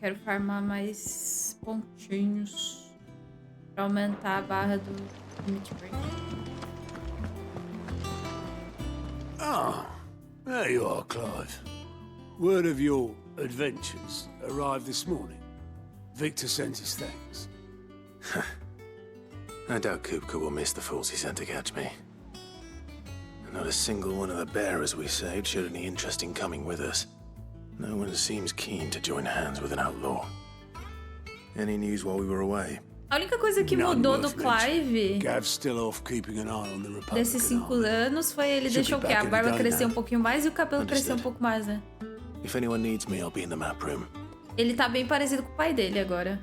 quero farmar mais pontinhos pra aumentar a barra do limit break. Ah, there you are, Clive. Word of your adventures arrived this morning. Victor sent his thanks. I doubt Kupka will miss the fools he sent to catch me. Not a single one of the bearers we saved showed any interest in coming with us. No one seems keen to join hands with an outlaw. Any news while we were away? A única coisa que None mudou do worth mentioning. Clive Gav's still off keeping an eye on the Republican desses 5 army. anos foi ele Should deixou be o quê? back A in barba the day crescer now. um pouquinho mais e o cabelo crescer um Understood. pouco mais, né? If anyone needs me, I'll be in the map room. Ele tá bem parecido com o pai dele agora.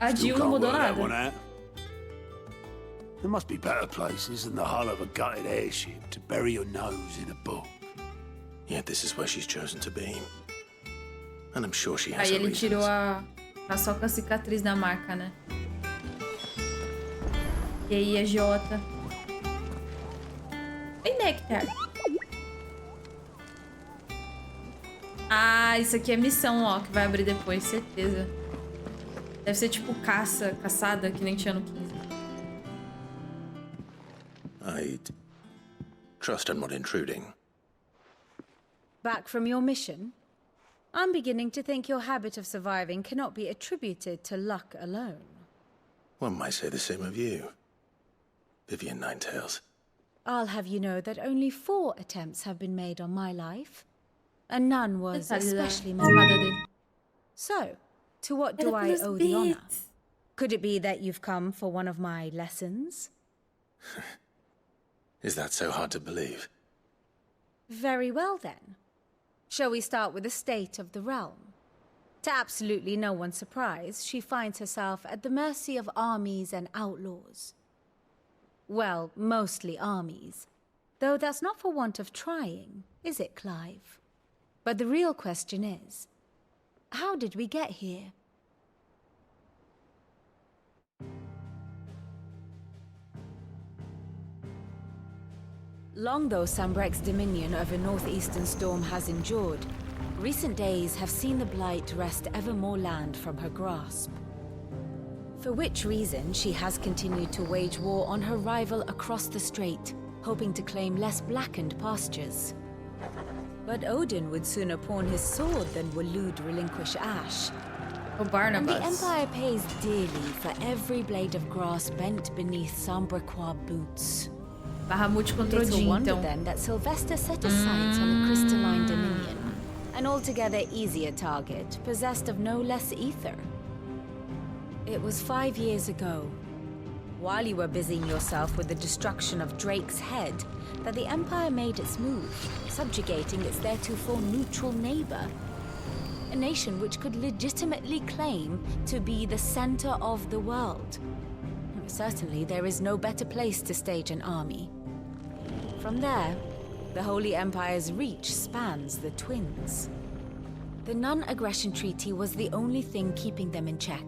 A Still Jill não can't mudou work that one nada. out. There must be better places than the hull of a gutted airship to bury your nose in a book. Yet this is where she's chosen to be. And I'm sure she has Aí her ele tirou reasons. tá só com a cicatriz na marca, né? E aí, a Jota. Oi, Nectar. Ah, isso aqui é missão, ó, que vai abrir depois, certeza. Deve ser tipo caçada, que nem tinha no 15. I'd trust I'm not intruding. Back from your mission? I'm beginning to think your habit of surviving cannot be attributed to luck alone. One might say the same of you, Vivian Ninetails. I'll have you know that only 4 attempts have been made on my life, and none was Detalhe da especially espada memorable. dele. So, to what Era do I pelos owe the honor? bits. Could it be that you've come for one of my lessons? Is that so hard to believe? Very well then. Shall we start with the state of the realm? To absolutely no one's surprise, she finds herself at the mercy of armies and outlaws. Well, mostly armies. Though that's not for want of trying, is it, Clive? But the real question is, how did we get here? Long though Sambrek's dominion over northeastern Storm has endured, recent days have seen the Blight wrest ever more land from her grasp. For which reason she has continued to wage war on her rival across the strait, hoping to claim less blackened pastures. But Odin would sooner pawn his sword than Waloed relinquish Ash. O And the Barnabas. Empire pays dearly for every blade of grass bent beneath Sambrequois boots. Bahamut contra o Little Jin, wonder então. then that Sylvester set his sights on a crystalline dominion, an altogether easier target, possessed of no less ether. It was 5 years ago, while you were busying yourself with the destruction of Drake's head, that the Empire made its move, subjugating its theretofore neutral neighbor. A nation which could legitimately claim to be the center of the world. Certainly, there is no better place to stage an army. From there, the Holy Empire's reach spans the Twins. The non-aggression treaty was the only thing keeping them in check.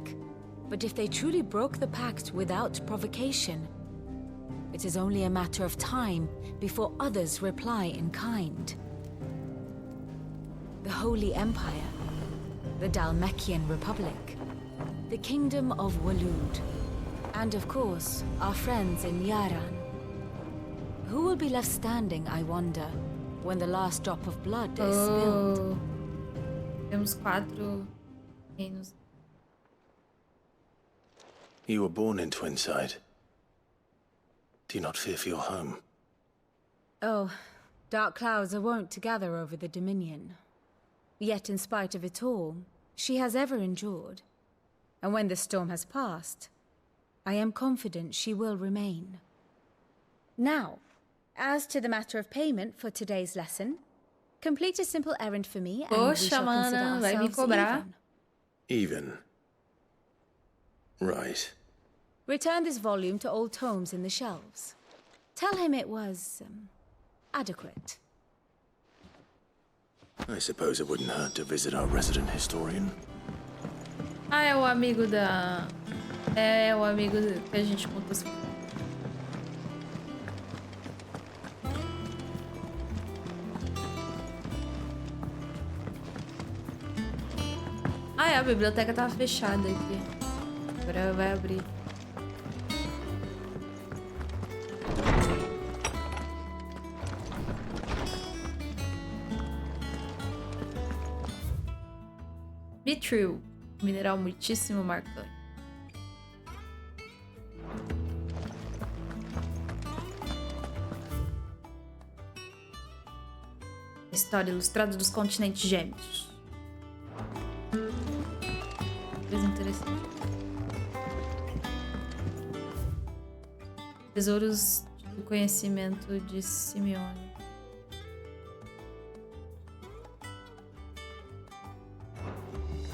But if they truly broke the pact without provocation, it is only a matter of time before others reply in kind. The Holy Empire, the Dalmekian Republic, the Kingdom of Waloed, and of course, our friends in Yaran. Who will be left standing, I wonder, when the last drop of blood is spilled? Oh. Temos 4 reinos. You were born in Twinside. Do you not fear for your home? Oh, dark clouds are wont to gather over the Dominion. Yet in spite of it all, she has ever endured. And when the storm has passed, I am confident she will remain. Now, as to the matter of payment for today's lesson, complete a simple errand for me and we Poxa, shall consider mana, vai me ourselves cobrar. even. Even. Right. Return this volume to old tomes in the shelves. Tell him it was adequate. I suppose it wouldn't hurt to visit our resident historian. Ah, é o amigo da... É o amigo que a gente conta as... É, a biblioteca tava fechada aqui. Agora vai abrir. Mithril, mineral muitíssimo marcante. História ilustrada dos continentes gêmeos. Coisa interessante. Tesouros do conhecimento de Simeone.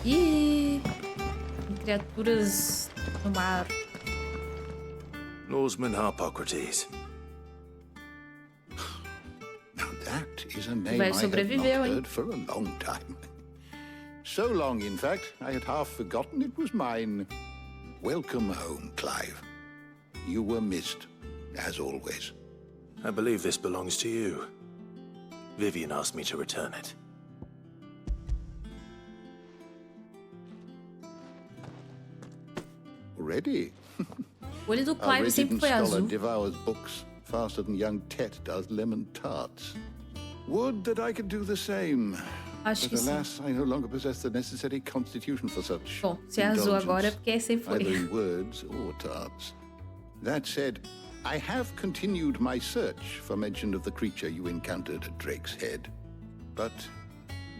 E criaturas no mar. Norseman Harpocrates. Now that is a name Vai I have sobreviveu, not hein? heard for a long time. So long, in fact, I had half forgotten it was mine. Welcome home, Clive. You were missed, as always. I believe this belongs to you. Vivian asked me to return it. Already? O olho do Our Clive sempre resident foi scholar azul. devours books faster than young Tet does lemon tarts. Would that I could do the same. Acho que But sim. alas, I no longer possess the necessary constitution for such Bom, se é azul agora é indulgence, porque sempre either foi. in words or tarts. That said, I have continued my search for mention of the creature you encountered at Drake's Head. But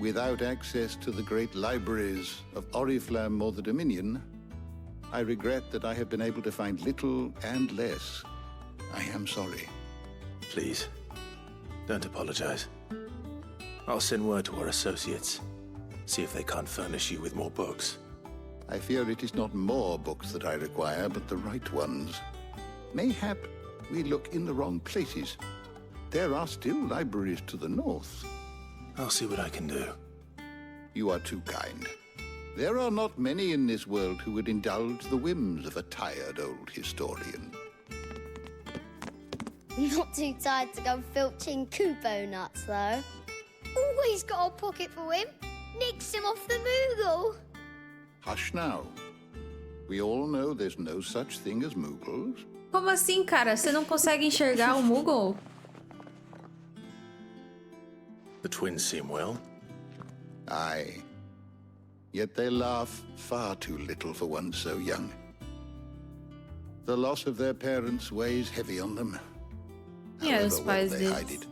without access to the great libraries of Oriflamme or the Dominion, I regret that I have been able to find little and less. I am sorry. Please, don't apologize. I'll send word to our associates. See if they can't furnish you with more books. I fear it is not more books that I require, but the right ones. Mayhap we look in the wrong places. There are still libraries to the north. I'll see what I can do. You are too kind. There are not many in this world who would indulge the whims of a tired old historian. Not too tired to go filching Kupo nuts, though. Always got a pocket for him. Nicks him off the Moogle. Hush now. We all know there's no such thing as Moogles. Como assim, cara? Você não consegue enxergar o Moogle? The twins seem well. Aye. Yet they laugh far too little for one so young. The loss of their parents weighs heavy on them. Yeah, os However well pais they deles. hide it.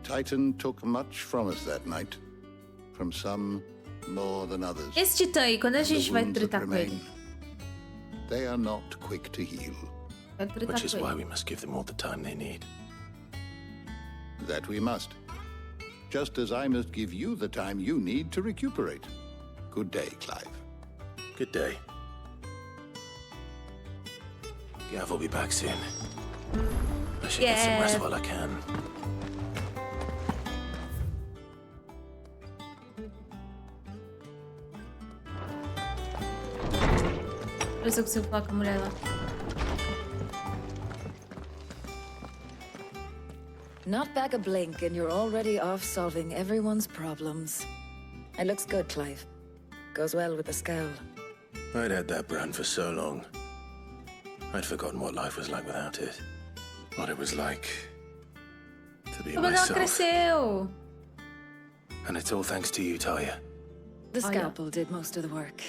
Titan took much from us that night. From some more than others. Esse titã aí, quando a The gente vai wounds that tratar com ele? remain, they are not quick to heal. Vai tratar Which is com why ele. we must give them all the time they need. That we must. Just as I must give you the time you need to recuperate. Good day, Clive. Good day. Gav will be back soon. I should get some rest Yeah. while I can. Deixa eu ver se eu consigo falar com a mulher lá. Not back a blink and you're already off solving everyone's problems. It looks good, Clive. Goes well with the scowl. I'd had that brand for so long. I'd forgotten what life was like without it. What it was like to be Mas ela myself. cresceu. And it's all thanks to you, Talia. The Oh, yeah. scalpel did most of the work.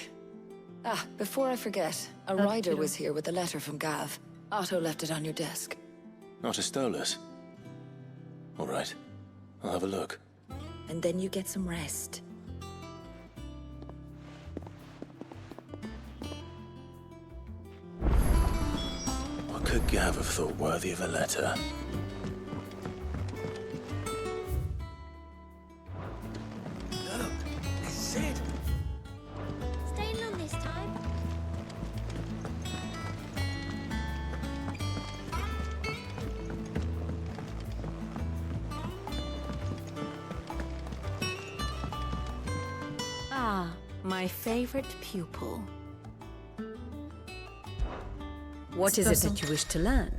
Ah, before I forget, a That's rider cute. was here with a letter from Gav. Otto left it on your desk. Not a Stolas. All right. I'll have a look. And then you get some rest. What could Gav have thought worthy of a letter? Staying on this time. Ah, my favorite pupil. What is it that you wish to learn?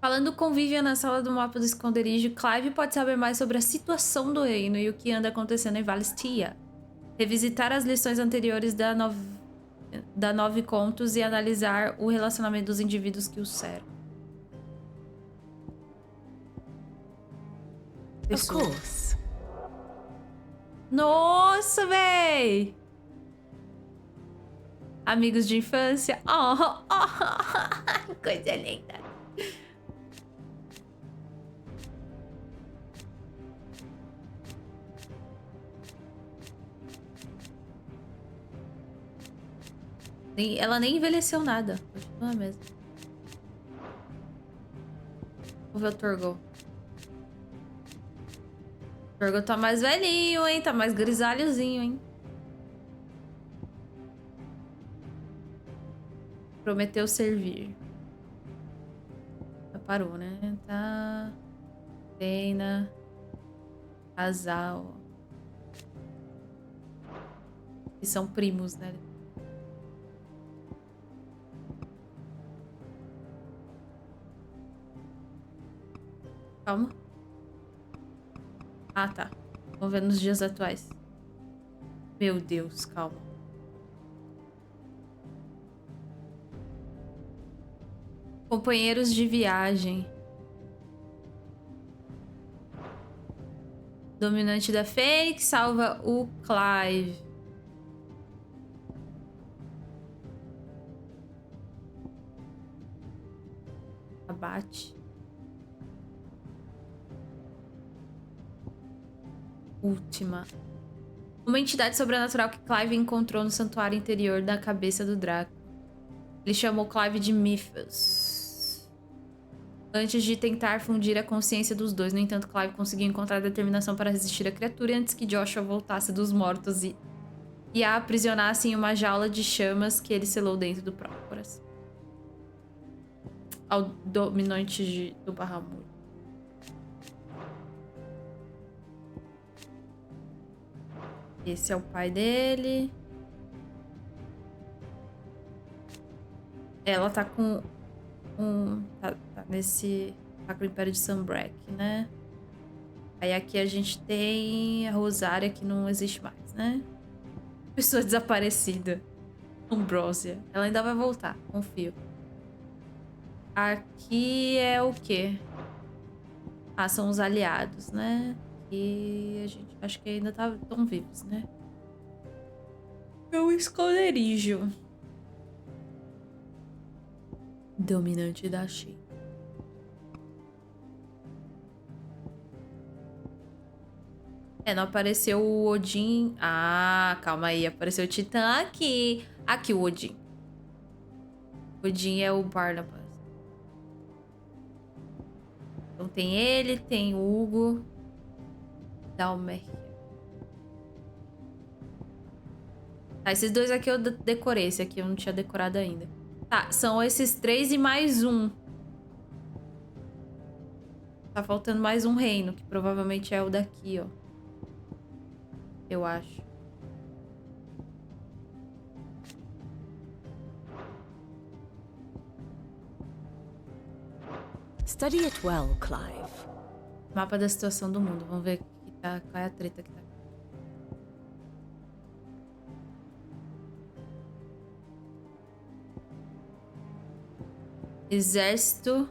Falando com Vivian na sala do mapa do esconderijo, Clive pode saber mais sobre a situação do reino e o que anda acontecendo em Valistia. Revisitar as lições anteriores da 9 contos e analisar o relacionamento dos indivíduos que os cercam. Of course. Nossa, véi! Amigos de infância. Coisa linda. Ela nem envelheceu nada. Continua mesmo. Vou ver o Torgo. O Torgo tá mais velhinho, hein? Tá mais grisalhozinho, hein? Prometeu servir. Já parou, né? Tá. Treina. Casal. E são primos, né? Calma. Ah, tá. Vamos ver nos dias atuais. Meu Deus, calma. Companheiros de viagem. Dominante da Fênix salva o Clive. Abate. Última. Uma entidade sobrenatural que Clive encontrou no santuário interior da cabeça do Draco. Ele chamou Clive de Mythos. Antes de tentar fundir a consciência dos dois, no entanto, Clive conseguiu encontrar determinação para resistir à criatura antes que Joshua voltasse dos mortos e a aprisionasse em uma jaula de chamas que ele selou dentro do próprio coração. Ao dominante do Bahamut. Esse é o pai dele. Ela tá com tá nesse... Tá com o Império de Sunbreak, né? Aí aqui a gente tem a Rosária, que não existe mais, né? Pessoa desaparecida. Ambrosia. Ela ainda vai voltar, confio. Aqui é o quê? Ah, são os aliados, né? E a gente acho que ainda estão vivos, né? É o esconderijo. Dominante da Shin. Não apareceu o Odin. Ah, calma aí. Apareceu o Titã aqui. Aqui o Odin. Odin é o Barnabas. Então tem ele, tem o Hugo. Dalmer. Tá, esses dois aqui eu decorei. Esse aqui eu não tinha decorado ainda. Tá, são esses 3 e mais um. Tá faltando mais um reino, que provavelmente é o daqui, ó. Eu acho. Study it well, Clive. Mapa da situação do mundo. Vamos ver que tá, qual é a treta que tá. Exército.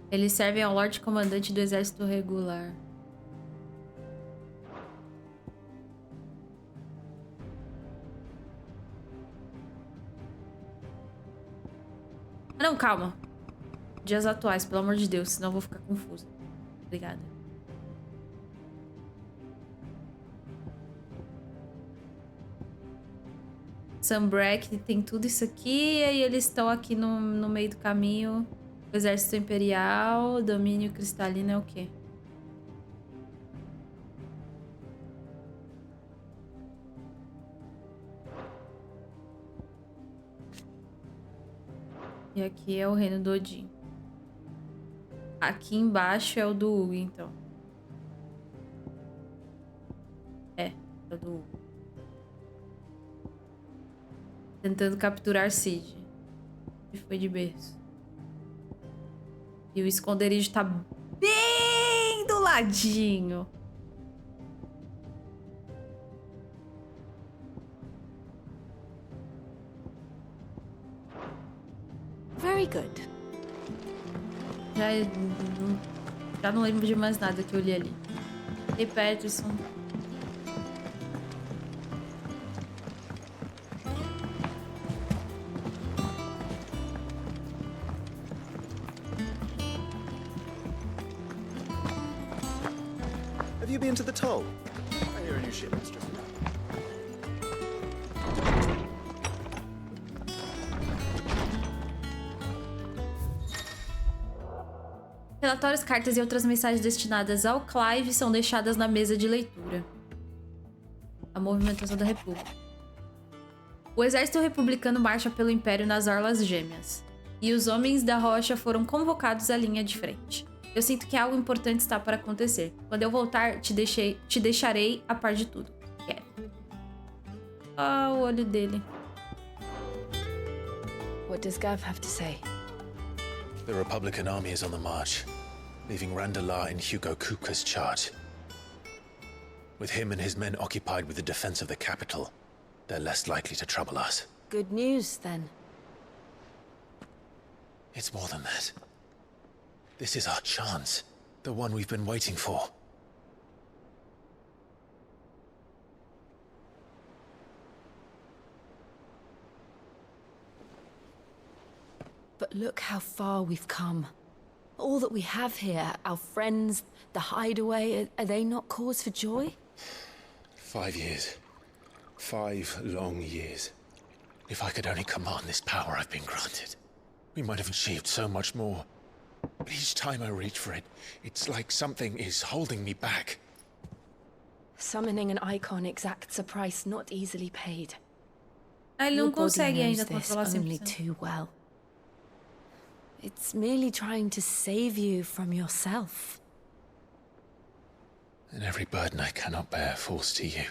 Eles servem ao Lorde Comandante do Exército Regular. Não, calma. Dias atuais, pelo amor de Deus, senão eu vou ficar confusa. Obrigada. Sunbreak tem tudo isso aqui, e aí eles estão aqui no meio do caminho. O Exército Imperial, Domínio Cristalino é o quê? E aqui é o Reino do Odin. Aqui embaixo é o do Hugo, então. É o do Hugo. Tentando capturar Cid. E foi de berço. E o esconderijo tá bem do ladinho. Very good. Já não lembro de mais nada que eu li ali. E Peterson. Have you been to the toll? I hear a new shipment's just arrived. Relatórios, cartas e outras mensagens destinadas ao Clive são deixadas na mesa de leitura. A movimentação da República. O exército republicano marcha pelo Império nas Orlas Gêmeas. E os homens da rocha foram convocados à linha de frente. Eu sinto que algo importante está para acontecer. Quando eu voltar, te deixarei a par de tudo. Quero. Ah, o olho dele. What does Gav have to say? The Republican army is on the march, leaving Randalar in Hugo Kuka's charge. With him and his men occupied with the defense of the capital, they're less likely to trouble us. Good news, then. It's more than that. This is our chance, the one we've been waiting for. But look how far we've come. All that we have here, our friends, the hideaway, are they not cause for joy? 5 years. 5 long years. If I could only command this power I've been granted, we might have achieved so much more. But each time I reach for it, it's like something is holding me back. Summoning an icon exacts a price not easily paid. Ele Your não body consegue knows ainda this controlar only 100%. too well. It's merely trying to save you from yourself. And every burden I cannot bear falls to you.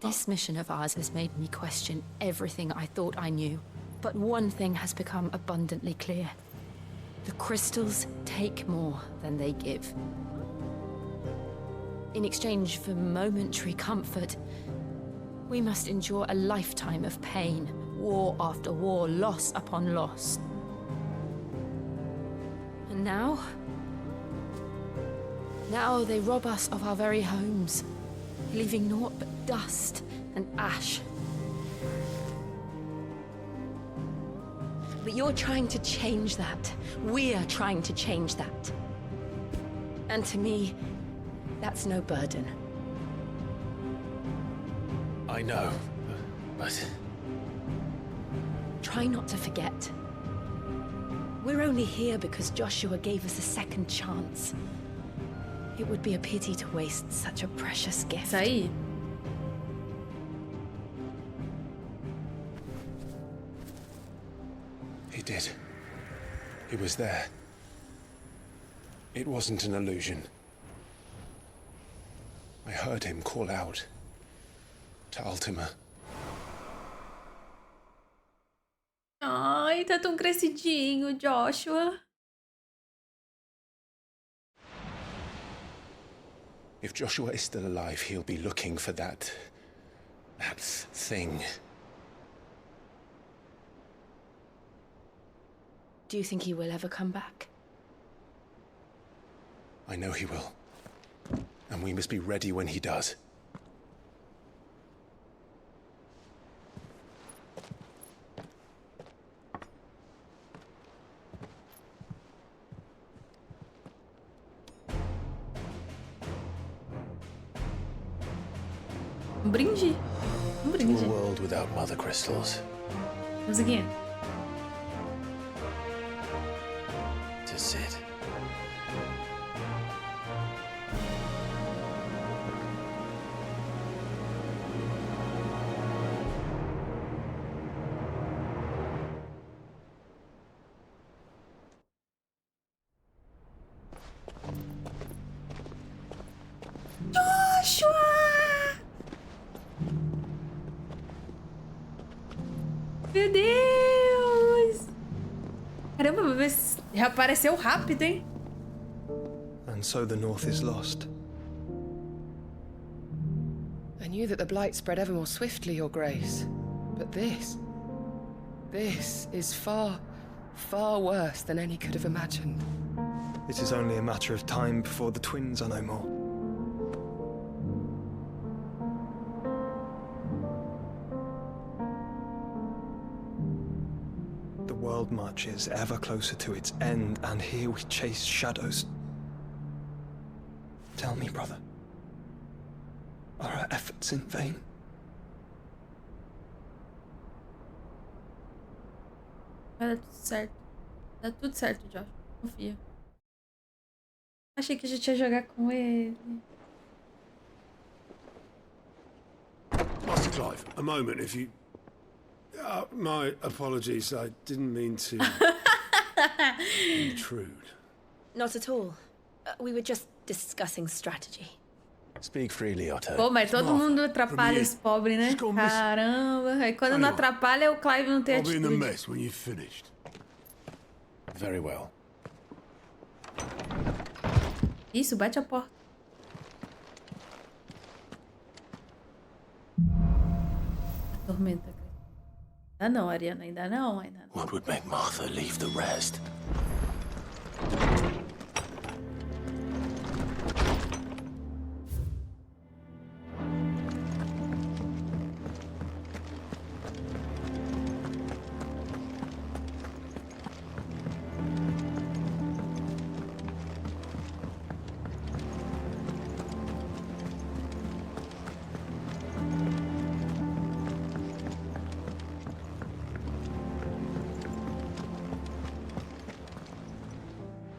This mission of ours has made me question everything I thought I knew. But one thing has become abundantly clear. The crystals take more than they give. In exchange for momentary comfort, we must endure a lifetime of pain, war after war, loss upon loss. And now they rob us of our very homes, leaving naught but dust and ash. But you're trying to change that. We're trying to change that. And to me, that's no burden. I know, but... Try not to forget. We're only here because Joshua gave us a second chance. It would be a pity to waste such a precious gift. Isso aí. He did. He was there. It wasn't an illusion. I heard him call out to Ultima. Ai, tá tão crescidinho, Joshua. If Joshua is still alive, he'll be looking for that thing. Do you think he will ever come back? I know he will. And we must be ready when he does. Um brinde. Um To brinde. a world without mother crystals. Musiquinha. To Sid. Joshua! Meu Deus! Caramba, mas reapareceu rápido, hein? and so the North is lost. I knew that the Blight spread ever more swiftly, Your Grace. But this is far, far worse than any could have imagined. It is only a matter of time before the twins are no more. The world marches ever closer to its end, and here we chase shadows. Tell me, brother, are our efforts in vain? Vai dar tudo certo. Dá tudo certo, Josh. Confia. Achei que a gente ia jogar com ele. Master Clive, a moment, if you... my apologies, I didn't mean to intrude. Not at all. We were just discussing strategy. Speak freely, Otto. Pô, mas todo mundo atrapalha esse pobre, né? Caramba. Aí quando não atrapalha, o Clive não tem I'll be in the atitude. mess when you've finished. Very well. Isso, bate a porta. A tormenta. Ainda não, Ariana. Ainda não, ainda não. What would make Martha leave the rest?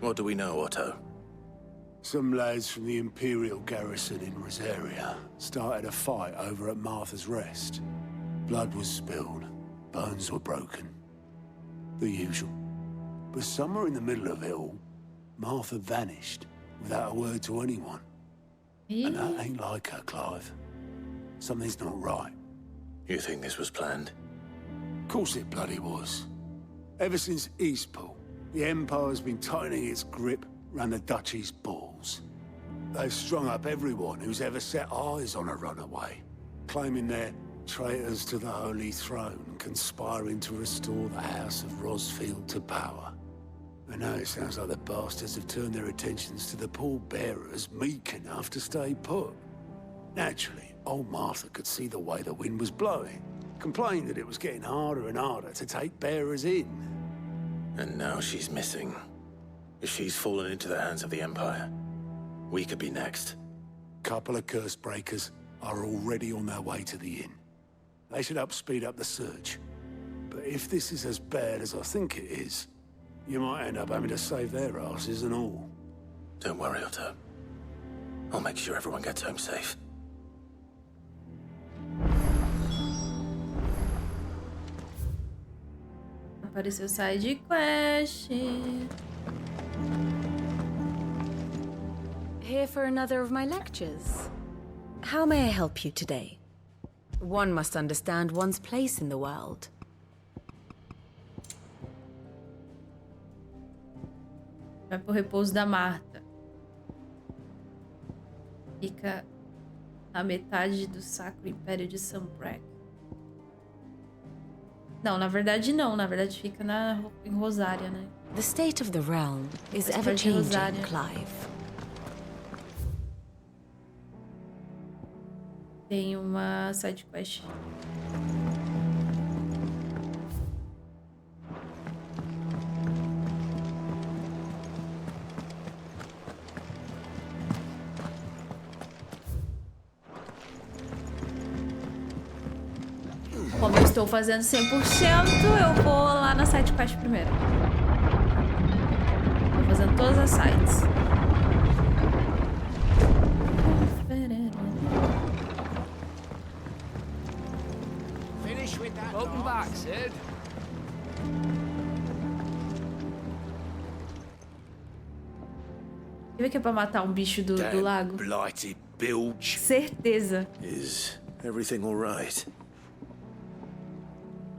What do we know, Otto? Some lads from the Imperial garrison in Rosaria started a fight over at Martha's Rest. Blood was spilled, bones were broken. The usual. But somewhere in the middle of it all, Martha vanished without a word to anyone. And that ain't like her, Clive. Something's not right. You think this was planned? Of course it bloody was. Ever since Eastpool, the Empire's been tightening its grip round the Duchy's balls. They've strung up everyone who's ever set eyes on a runaway, claiming they're traitors to the Holy Throne, conspiring to restore the House of Rosfield to power. And now it sounds like the bastards have turned their attentions to the pallbearers meek enough to stay put. Naturally, old Martha could see the way the wind was blowing, complained that it was getting harder and harder to take bearers in. And now she's missing. If she's fallen into the hands of the Empire, we could be next. Couple of curse breakers are already on their way to the inn. They should speed up the search. But if this is as bad as I think it is, you might end up having to save their asses and all. Don't worry, Otto. I'll make sure everyone gets home safe. Apareceu side quest. Here for another of my lectures. How may I help you today? One must understand one's place in the world. Vai pro repouso da Marta. Fica na metade do Sacro Império de Sunbreak. Não, na verdade não. Na verdade fica em Rosária, né? The state of the realm is ever changing, Clive. Tem uma side quest. Como eu estou fazendo 100%, eu vou lá na side quest primeiro. Tô fazendo todas as sites. Finish with that. Welcome back, Sid. Você vê que é pra matar um bicho do lago? Blighted bilge. Certeza. Is everything all right?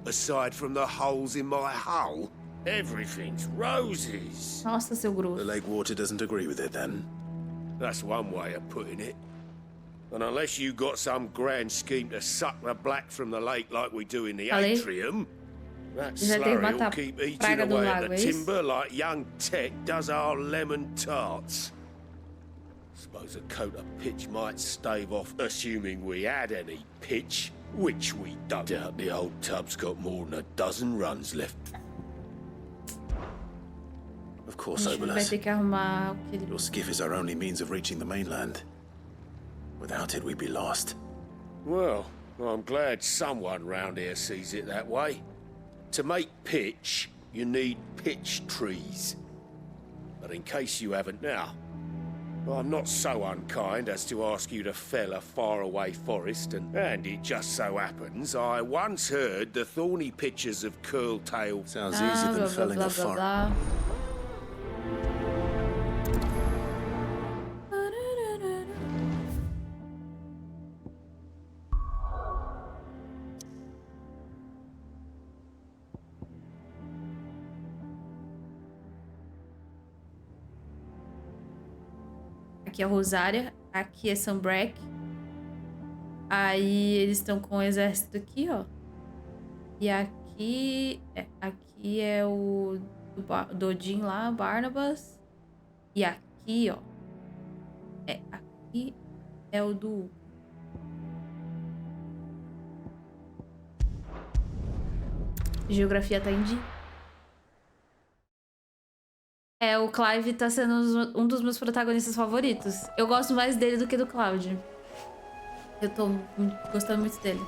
Aside from the holes in my hull, everything's roses. Nossa, seu grosso. The lake water doesn't agree with it then? That's one way of putting it. And unless you got some grand scheme to suck the black from the lake like we do in the atrium, that slurry will keep eating away at the timber like young Tech does our lemon tarts. Suppose a coat of pitch might stave off, assuming we had any pitch, which we don't. Doubt the old tub's got more than a dozen runs left. Of course, Obolus. Your skiff is our only means of reaching the mainland. Without it, we'd be lost. Well, I'm glad someone round here sees it that way. To make pitch, you need pitch trees. But in case you haven't now, I'm not so unkind as to ask you to fell a faraway forest, and it just so happens I once heard the thorny pitches of curl-tail. Sounds easier than felling a forest. Aqui é Rosária, aqui é Sunbreak. Aí eles estão com o exército aqui, ó. E aqui é o do Odin lá, Barnabas. E aqui, ó. Aqui é o do... Geografia tá em dia. O Clive tá sendo um dos meus protagonistas favoritos. Eu gosto mais dele do que do Cloud. Eu tô gostando muito dele.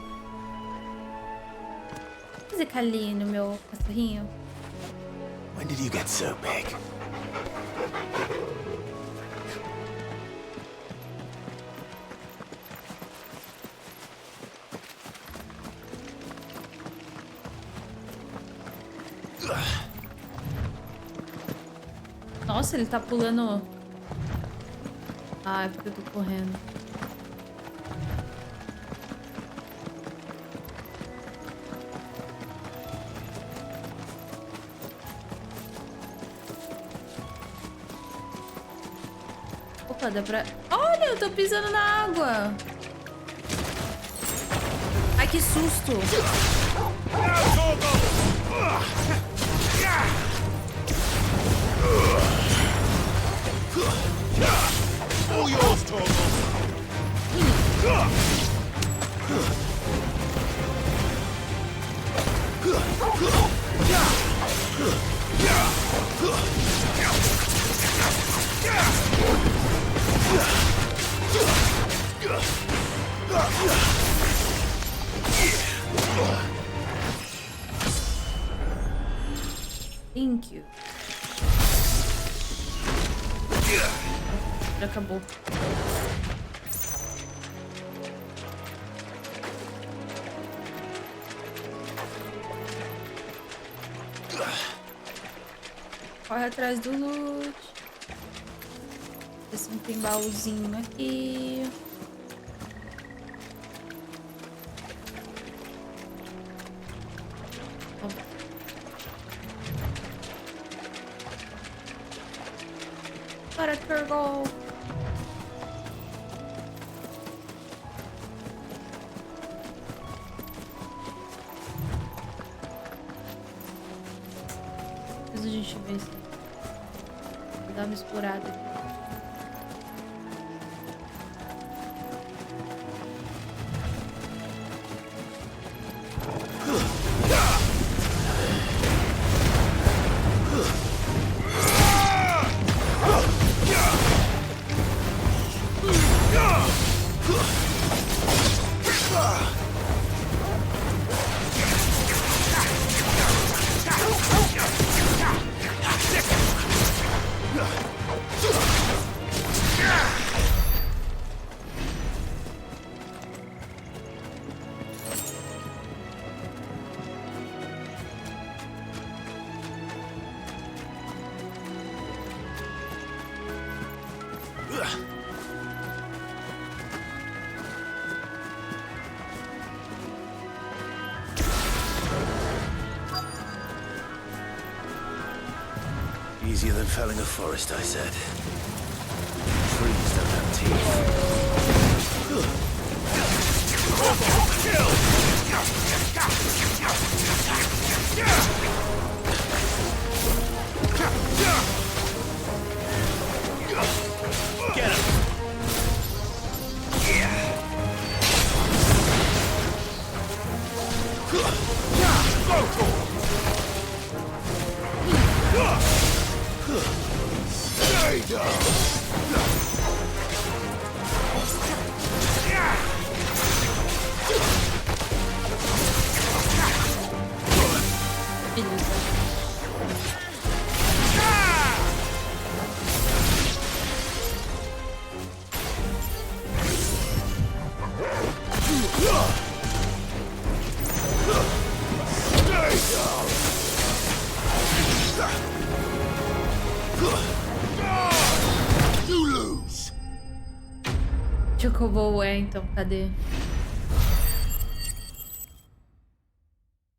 Vou fazer carinho no meu cachorrinho. When did you get so big? Nossa, ele tá pulando. Ah, é porque eu tô correndo. Opa, dá pra... Olha, eu tô pisando na água. Ai, que susto. All yours, Torgal. Thank you. Já acabou. Corre atrás do loot. Ver se não tem baúzinho aqui. Bora, Turgle. Depois a gente vê se vou dar uma explorada aqui. Easier than felling a forest, I said. Trees don't Chocobo então, cadê?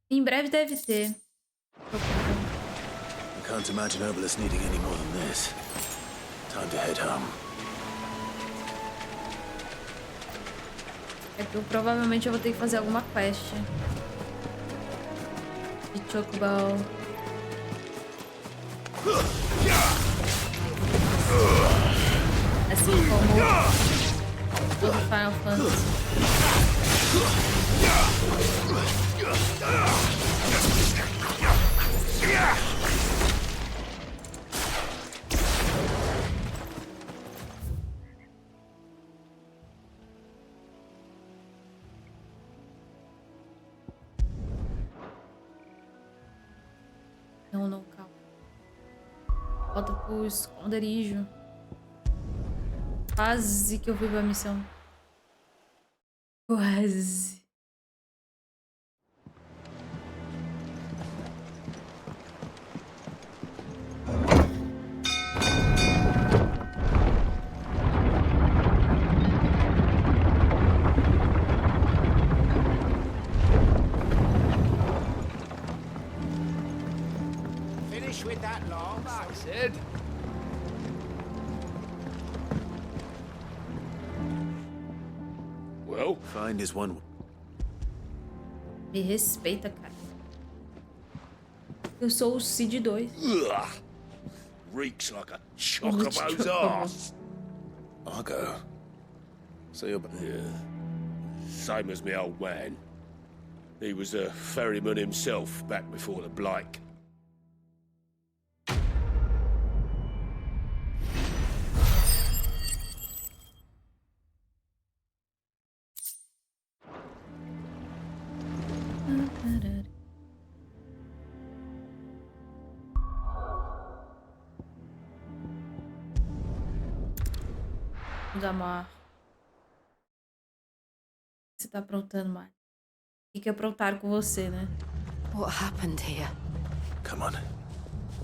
Em breve deve ter. I can't imagine Obelisk needing any more than this. Time to head home. É que provavelmente eu vou ter que fazer alguma quest de Chocobo. Assim como todo Final Fantasy. Não, calma. Volta pro esconderijo. Quase que eu fui pra missão. Quase. Finish with that long back, Sid. Well, find is one. Me respeita, cara. Eu sou o Cid 2. Reeks like a chocobo's ass. Argo. So you're... Yeah. Same as me old man. He was a ferryman himself back before the Blight. Damar. O que você tá aprontando, Mar? O que aprontaram com você, né? What happened here? Come on.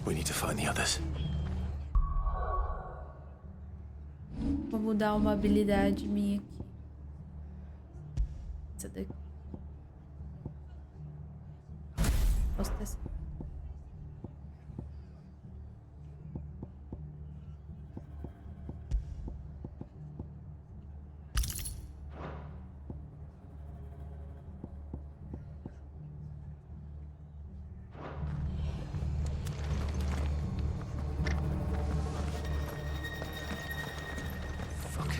We need to find the others. Vou mudar uma habilidade minha aqui. Essa daqui. Posso testar.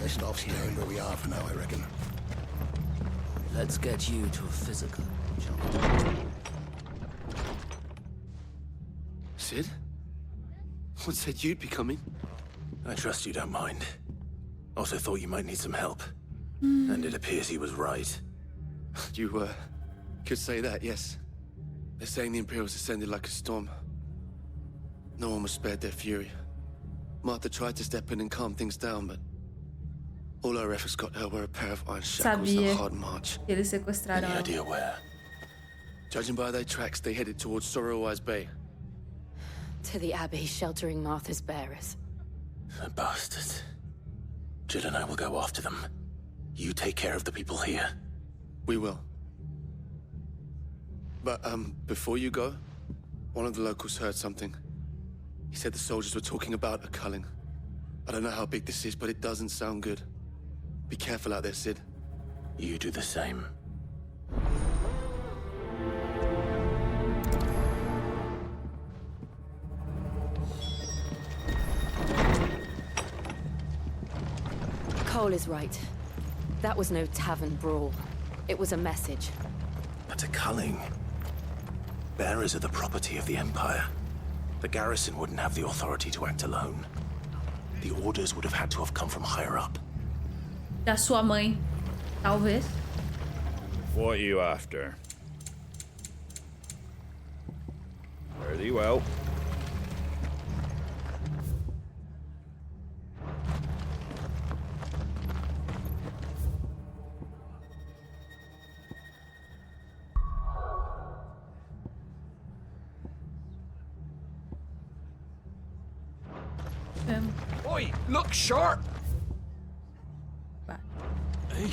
Best off staying where we are for now, I reckon. Let's get you to a physical, John. Sid? What said you'd be coming? I trust you don't mind. Also thought you might need some help. And it appears he was right. You, could say that, yes. They're saying the Imperials ascended like a storm. No one was spared their fury. Martha tried to step in and calm things down, but all our efforts got her were a pair of iron shackles and a hard march. Que eles sequestraram Any ela. idea where? Judging by their tracks, they headed towards Sorrowwise Bay. To the Abbey sheltering Martha's bearers. The bastards. Jill and I will go after them. You take care of the people here. We will. But, before you go, one of the locals heard something. He said the soldiers were talking about a culling. I don't know how big this is, but it doesn't sound good. Be careful out there, Sid. You do the same. Cole is right. That was no tavern brawl. It was a message. But a culling. Bearers are the property of the Empire. The garrison wouldn't have the authority to act alone. The orders would have had to have come from higher up. Da sua mãe, talvez. What are you after? Fare thee well. Oi, look sharp! Hey?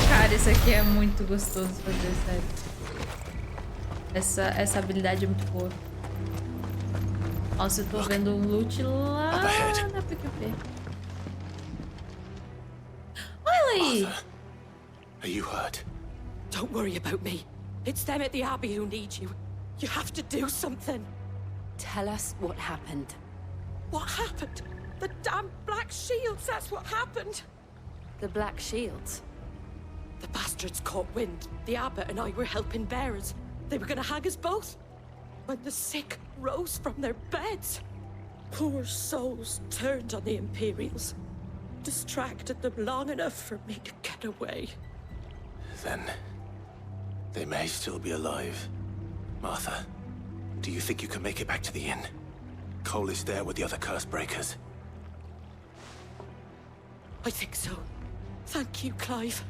Cara, isso aqui é muito gostoso fazer, sério. Essa habilidade é muito boa. Nossa, eu tô vendo um loot lá na PQP. Olha aí! Arthur, are you hurt? Don't worry about me. It's them at the Abbey who need you. You have to do something. Tell us what happened. What happened? The damn Black Shields, that's what happened. The Black Shields? The bastards caught wind. The abbot and I were helping bearers. They were gonna hang us both. When the sick rose from their beds. Poor souls turned on the Imperials. Distracted them long enough for me to get away. Then they may still be alive. Martha, do you think you can make it back to the inn? Cole is there with the other curse breakers. I think so. Thank you, Clive.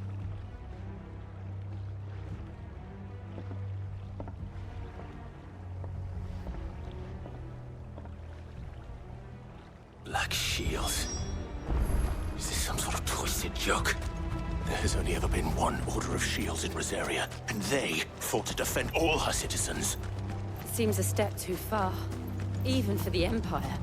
Black Shields. Is this some sort of twisted joke? There has only ever been one Order of Shields in Rosaria, and they fought to defend all her citizens. Seems a step too far, even for the Empire.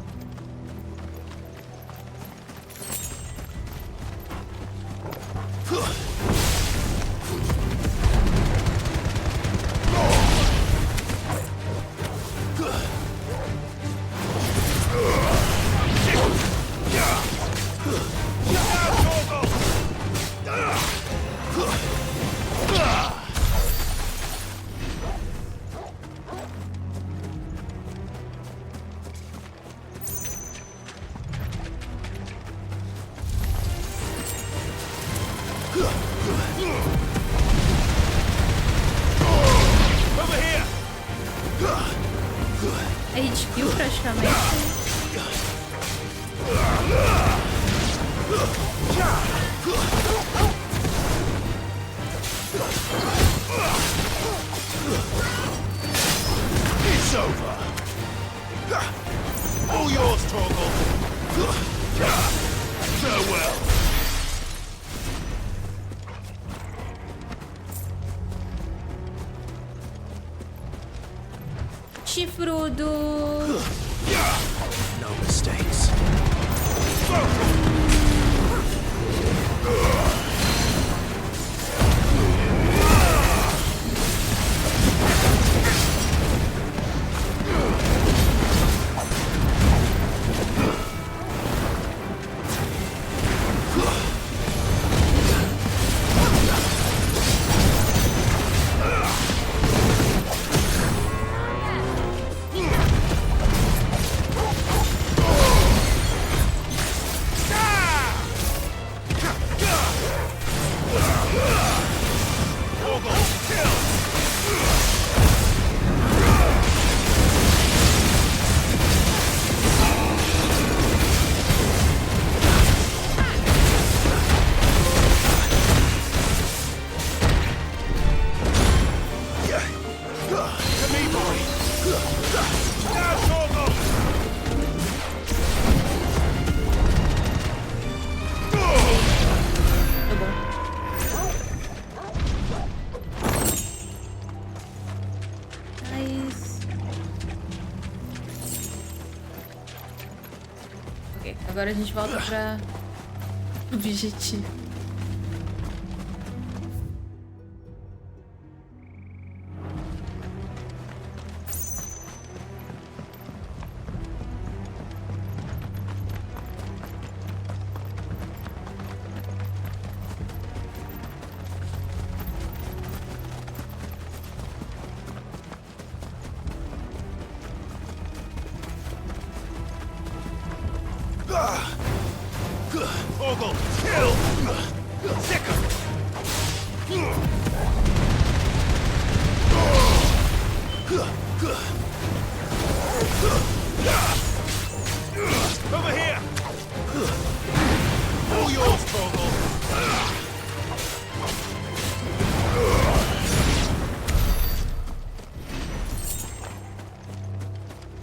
Chifrudo. No mistakes. Ok, agora a gente volta para o objetivo.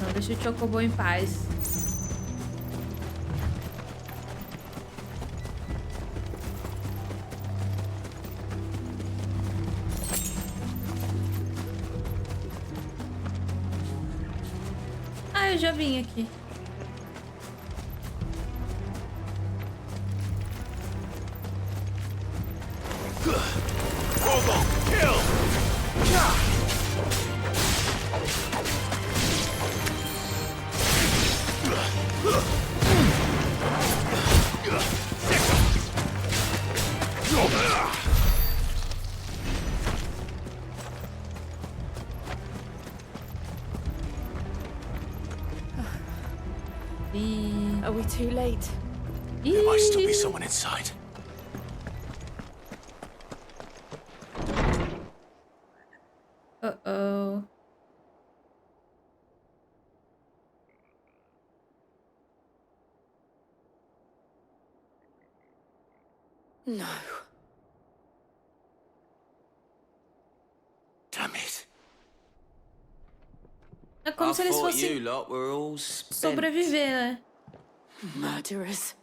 Não, deixa o Chocobo em paz. Ah, eu já vim aqui. Are we too late? There might still be someone inside. Uh-oh. No. Damn it. É como se eles fossem sobreviver, né? Murderers.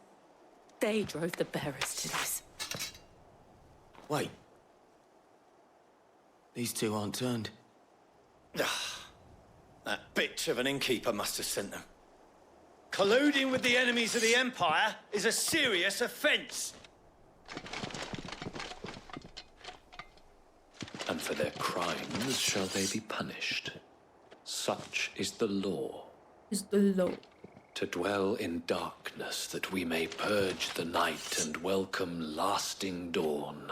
They drove the bearers to this. Wait. These two aren't turned. That bitch of an innkeeper must have sent them. Colluding with the enemies of the Empire is a serious offense. And for their crimes shall they be punished. Such is the law. Is the law. To dwell in darkness that we may purge the night and welcome lasting dawn.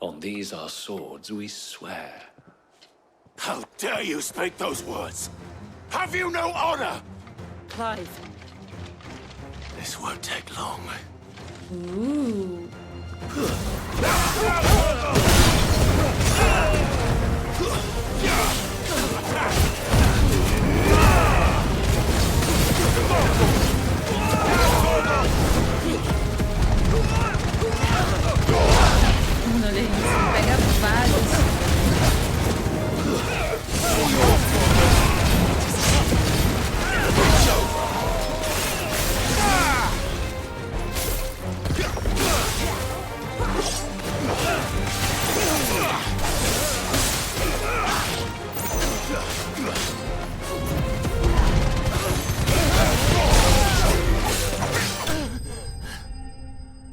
On these our swords we swear. How dare you speak those words? Have you no honor? Clive. This won't take long. Ooh. Olha isso, pega vários.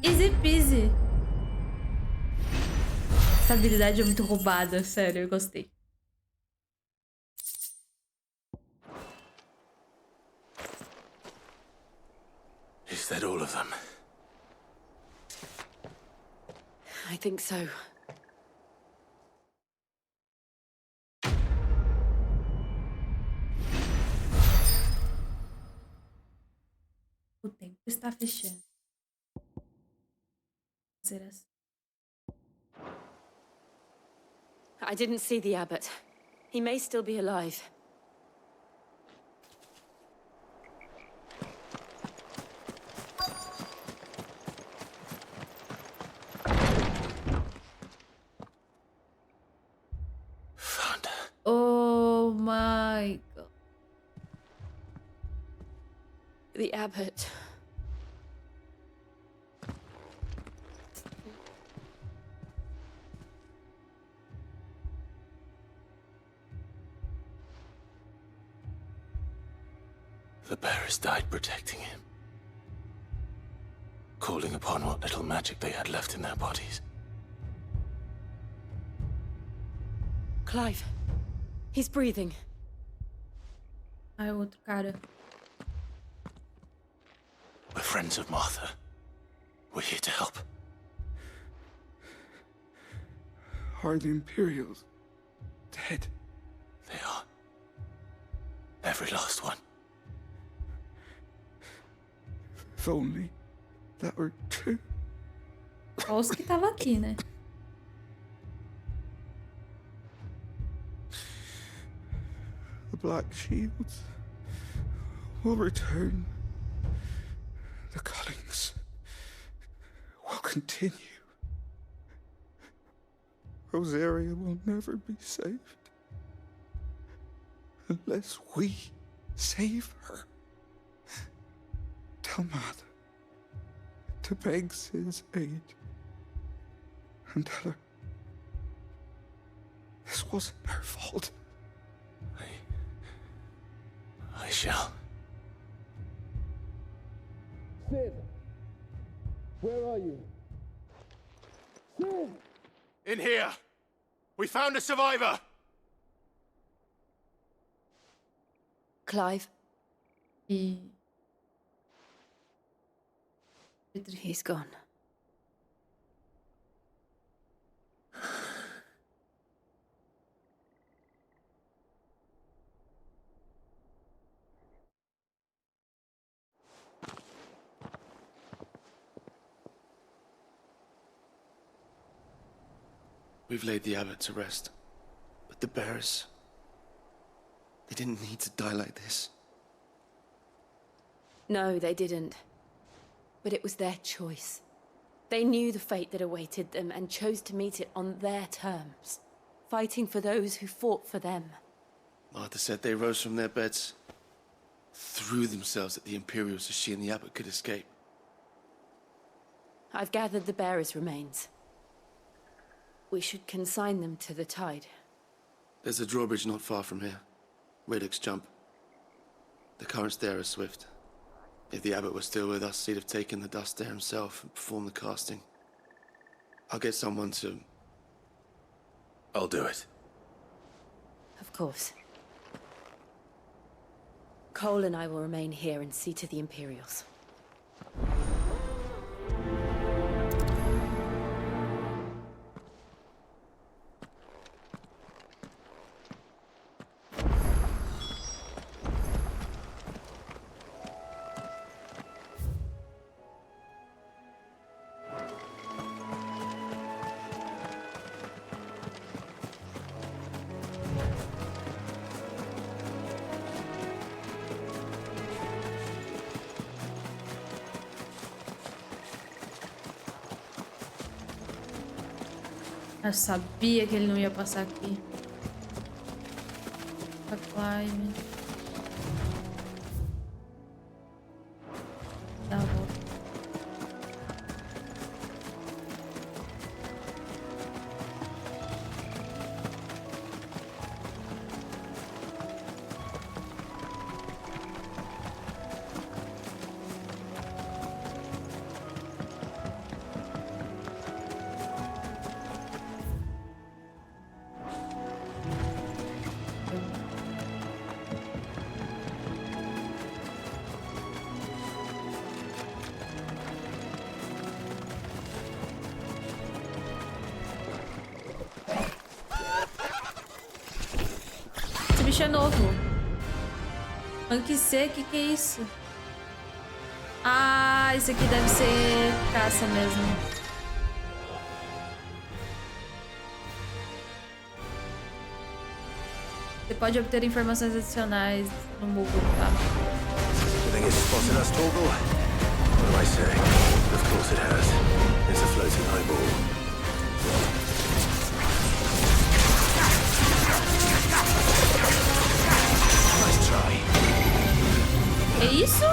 Easy peasy. Essa habilidade é muito roubada, sério, eu gostei. Is that all of them? I think so. O tempo está fechando. Será assim? I didn't see the abbot. He may still be alive. Found her. Oh my god. The abbot. The bearers died protecting him. Calling upon what little magic they had left in their bodies. Clive. He's breathing. Ai, outro cara. We're friends of Martha. We're here to help. Are the Imperials dead? They are. Every last one. If only that were true. Só os que tava aqui, né? The Black Shields will return. The cullings will continue. Rosaria will never be saved unless we save her. Tell Mother to beg Sid's aid and tell her this wasn't her fault. I shall. Sid, where are you? Sid! In here! We found a survivor! Clive? He's gone. We've laid the abbot to rest. But the bearers... they didn't need to die like this. No, they didn't. But it was their choice. They knew the fate that awaited them and chose to meet it on their terms, fighting for those who fought for them. Martha said they rose from their beds, threw themselves at the Imperials so she and the abbot could escape. I've gathered the bearers' remains. We should consign them to the tide. There's a drawbridge not far from here. Radix jump. The currents there are swift. If the abbot was still with us, he'd have taken the dust there himself and performed the casting. I'll get someone to... I'll do it. Of course. Cole and I will remain here and see to the Imperials. Eu sabia que ele não ia passar aqui. A Clive. Dá a volta. Bicho é novo. Anque C, que é isso? Ah, isso aqui deve ser caça mesmo. Você pode obter informações adicionais no Google, tá? You think it's spotted us, Torgal? What do I say? Of course it has. It's a floating eyeball. É isso?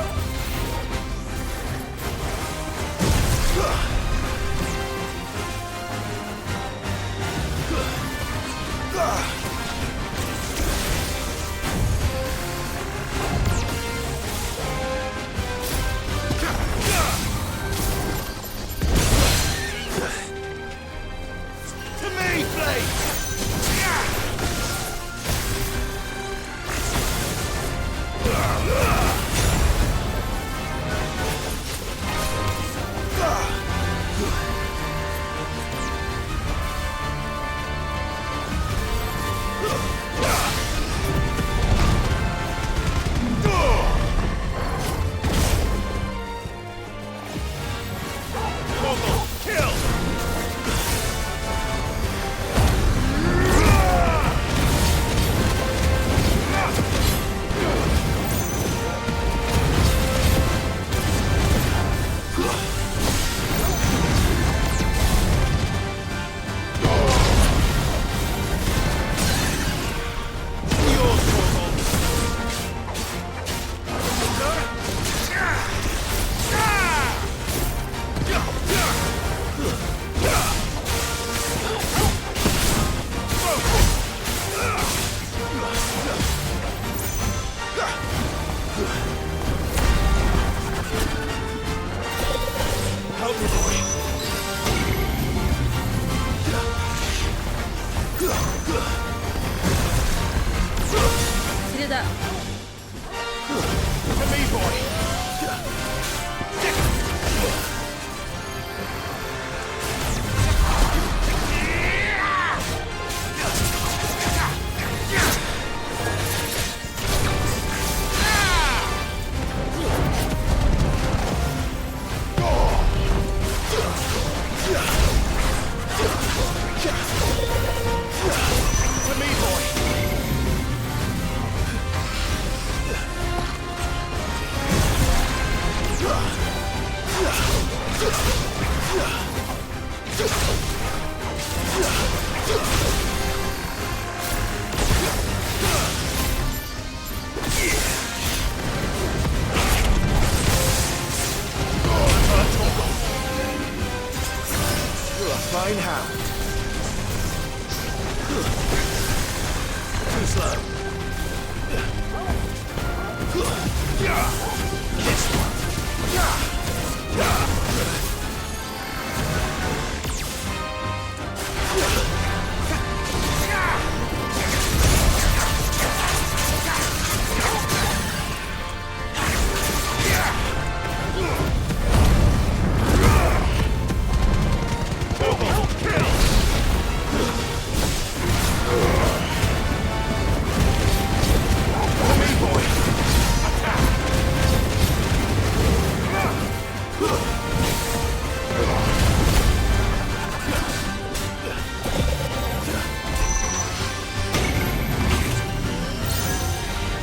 Divine Hound. Too slow. This one.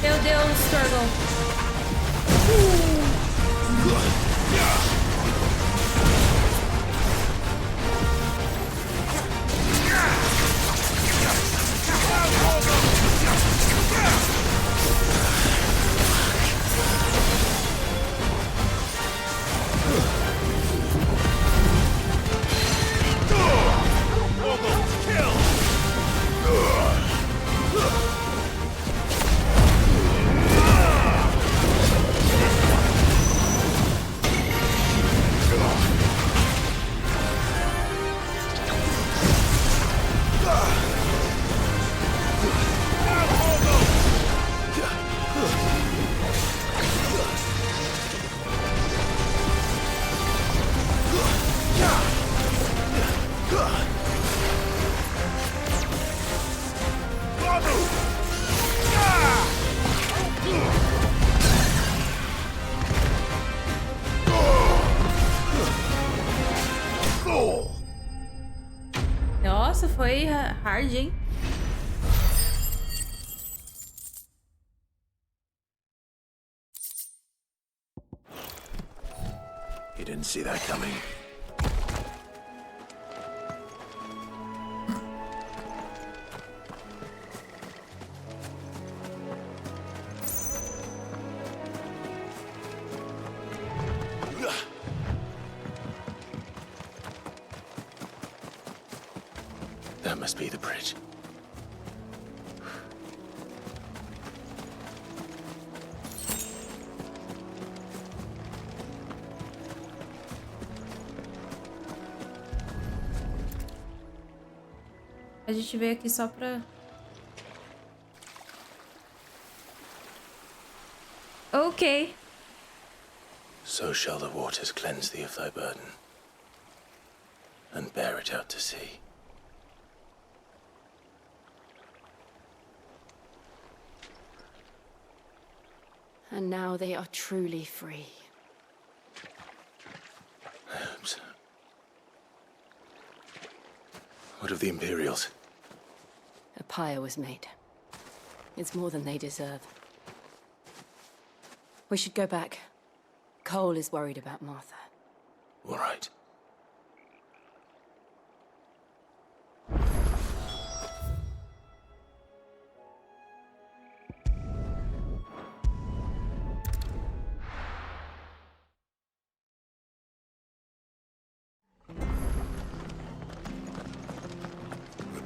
Meu Deus, Struggle. Nossa, foi hard, hein? You didn't see that coming. That must be the bridge. A gente veio aqui só pra... Ok. So shall the waters cleanse thee of thy burden, and bear it out to sea. And now they are truly free. I hope so. What of the Imperials? A pyre was made. It's more than they deserve. We should go back. Cole is worried about Martha. All right.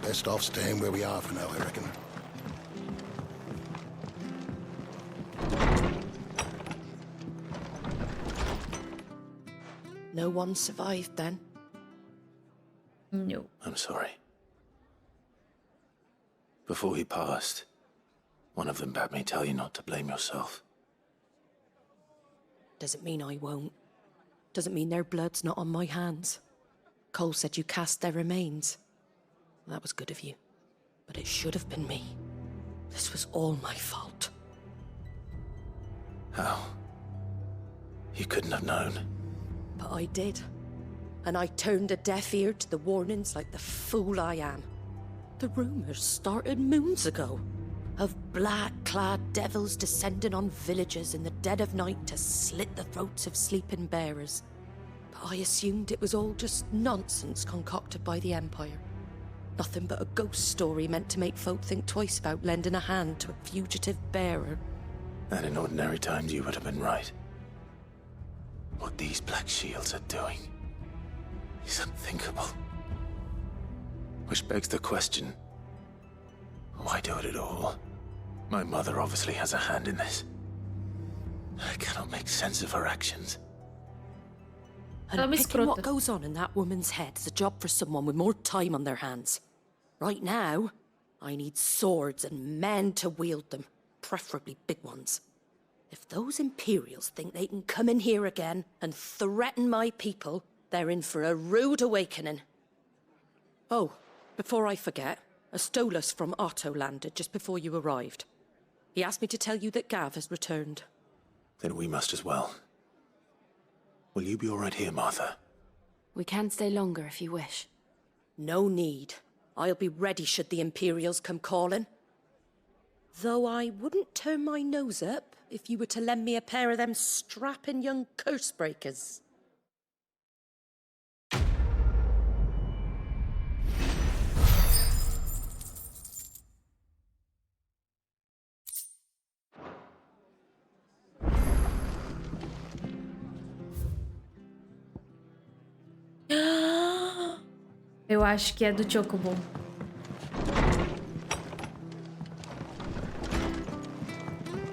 Best off staying where we are for now, I reckon. No one survived then? No. I'm sorry. Before he passed, one of them bade me tell you not to blame yourself. Doesn't mean I won't. Doesn't mean their blood's not on my hands. Cole said you cast their remains. That was good of you. But it should have been me. This was all my fault. How? You couldn't have known. But I did. And I turned a deaf ear to the warnings like the fool I am. The rumors started moons ago. Of black-clad devils descending on villages in the dead of night to slit the throats of sleeping bearers. But I assumed it was all just nonsense concocted by the Empire. Nothing but a ghost story meant to make folk think twice about lending a hand to a fugitive bearer. And in ordinary times you would have been right. What these Black Shields are doing is unthinkable. Which begs the question, why do it at all? My mother obviously has a hand in this. I cannot make sense of her actions. And picking what goes on in that woman's head is a job for someone with more time on their hands. Right now, I need swords and men to wield them, preferably big ones. If those Imperials think they can come in here again and threaten my people, they're in for a rude awakening. Oh, before I forget, a Stolas from Otto landed just before you arrived. He asked me to tell you that Gav has returned. Then we must as well. Will you be all right here, Martha? We can stay longer if you wish. No need. I'll be ready should the Imperials come calling. Though I wouldn't turn my nose up if you were to lend me a pair of them strapping young curse breakers. Eu acho que é do Chocobo.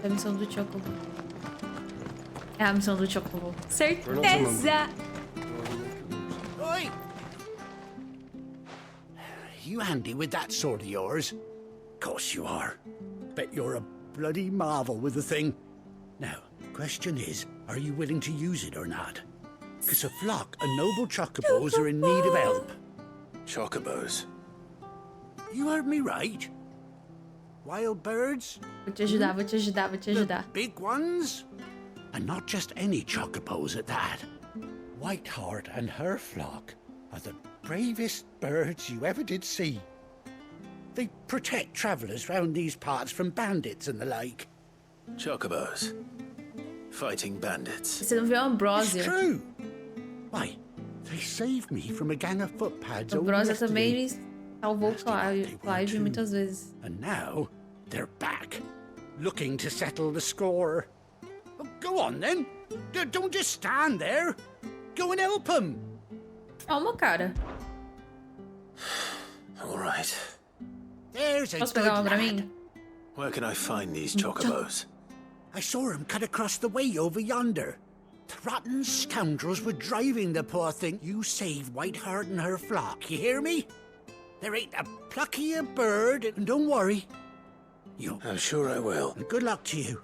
É a missão do Chocobo. É a missão do Chocobo. Certeza! Oi! You handy with that sword of yours? Course you are. Bet you're a bloody marvel with the thing. Now, question is, are you willing to use it or not? Because a flock of noble chocobos are in need of help. Chocobos? You heard me right. Wild birds? Vou te ajudar, vou te ajudar, vou te ajudar. The big ones? And not just any chocobos at that. Whiteheart and her flock are the bravest birds you ever did see. They protect travellers round these parts from bandits and the like. Chocobos? Fighting bandits? Você não viu a Ambrosia? It's true. Why, they saved me from a gang of footpads A over Ambrosia yesterday. também salvou Clive muitas vezes. And now they're back, looking to settle the score. Well, go on then. Don't just stand there. Go and help them. Calma, cara. All right. There's a Posso good pegar uma pra lad. mim? Where can I find these chocobos? I saw him cut across the way over yonder. The rotten scoundrels were driving the poor thing. You saved Whiteheart and her flock, you hear me? There ain't a pluckier bird, and don't worry. I'm sure I will. And good luck to you.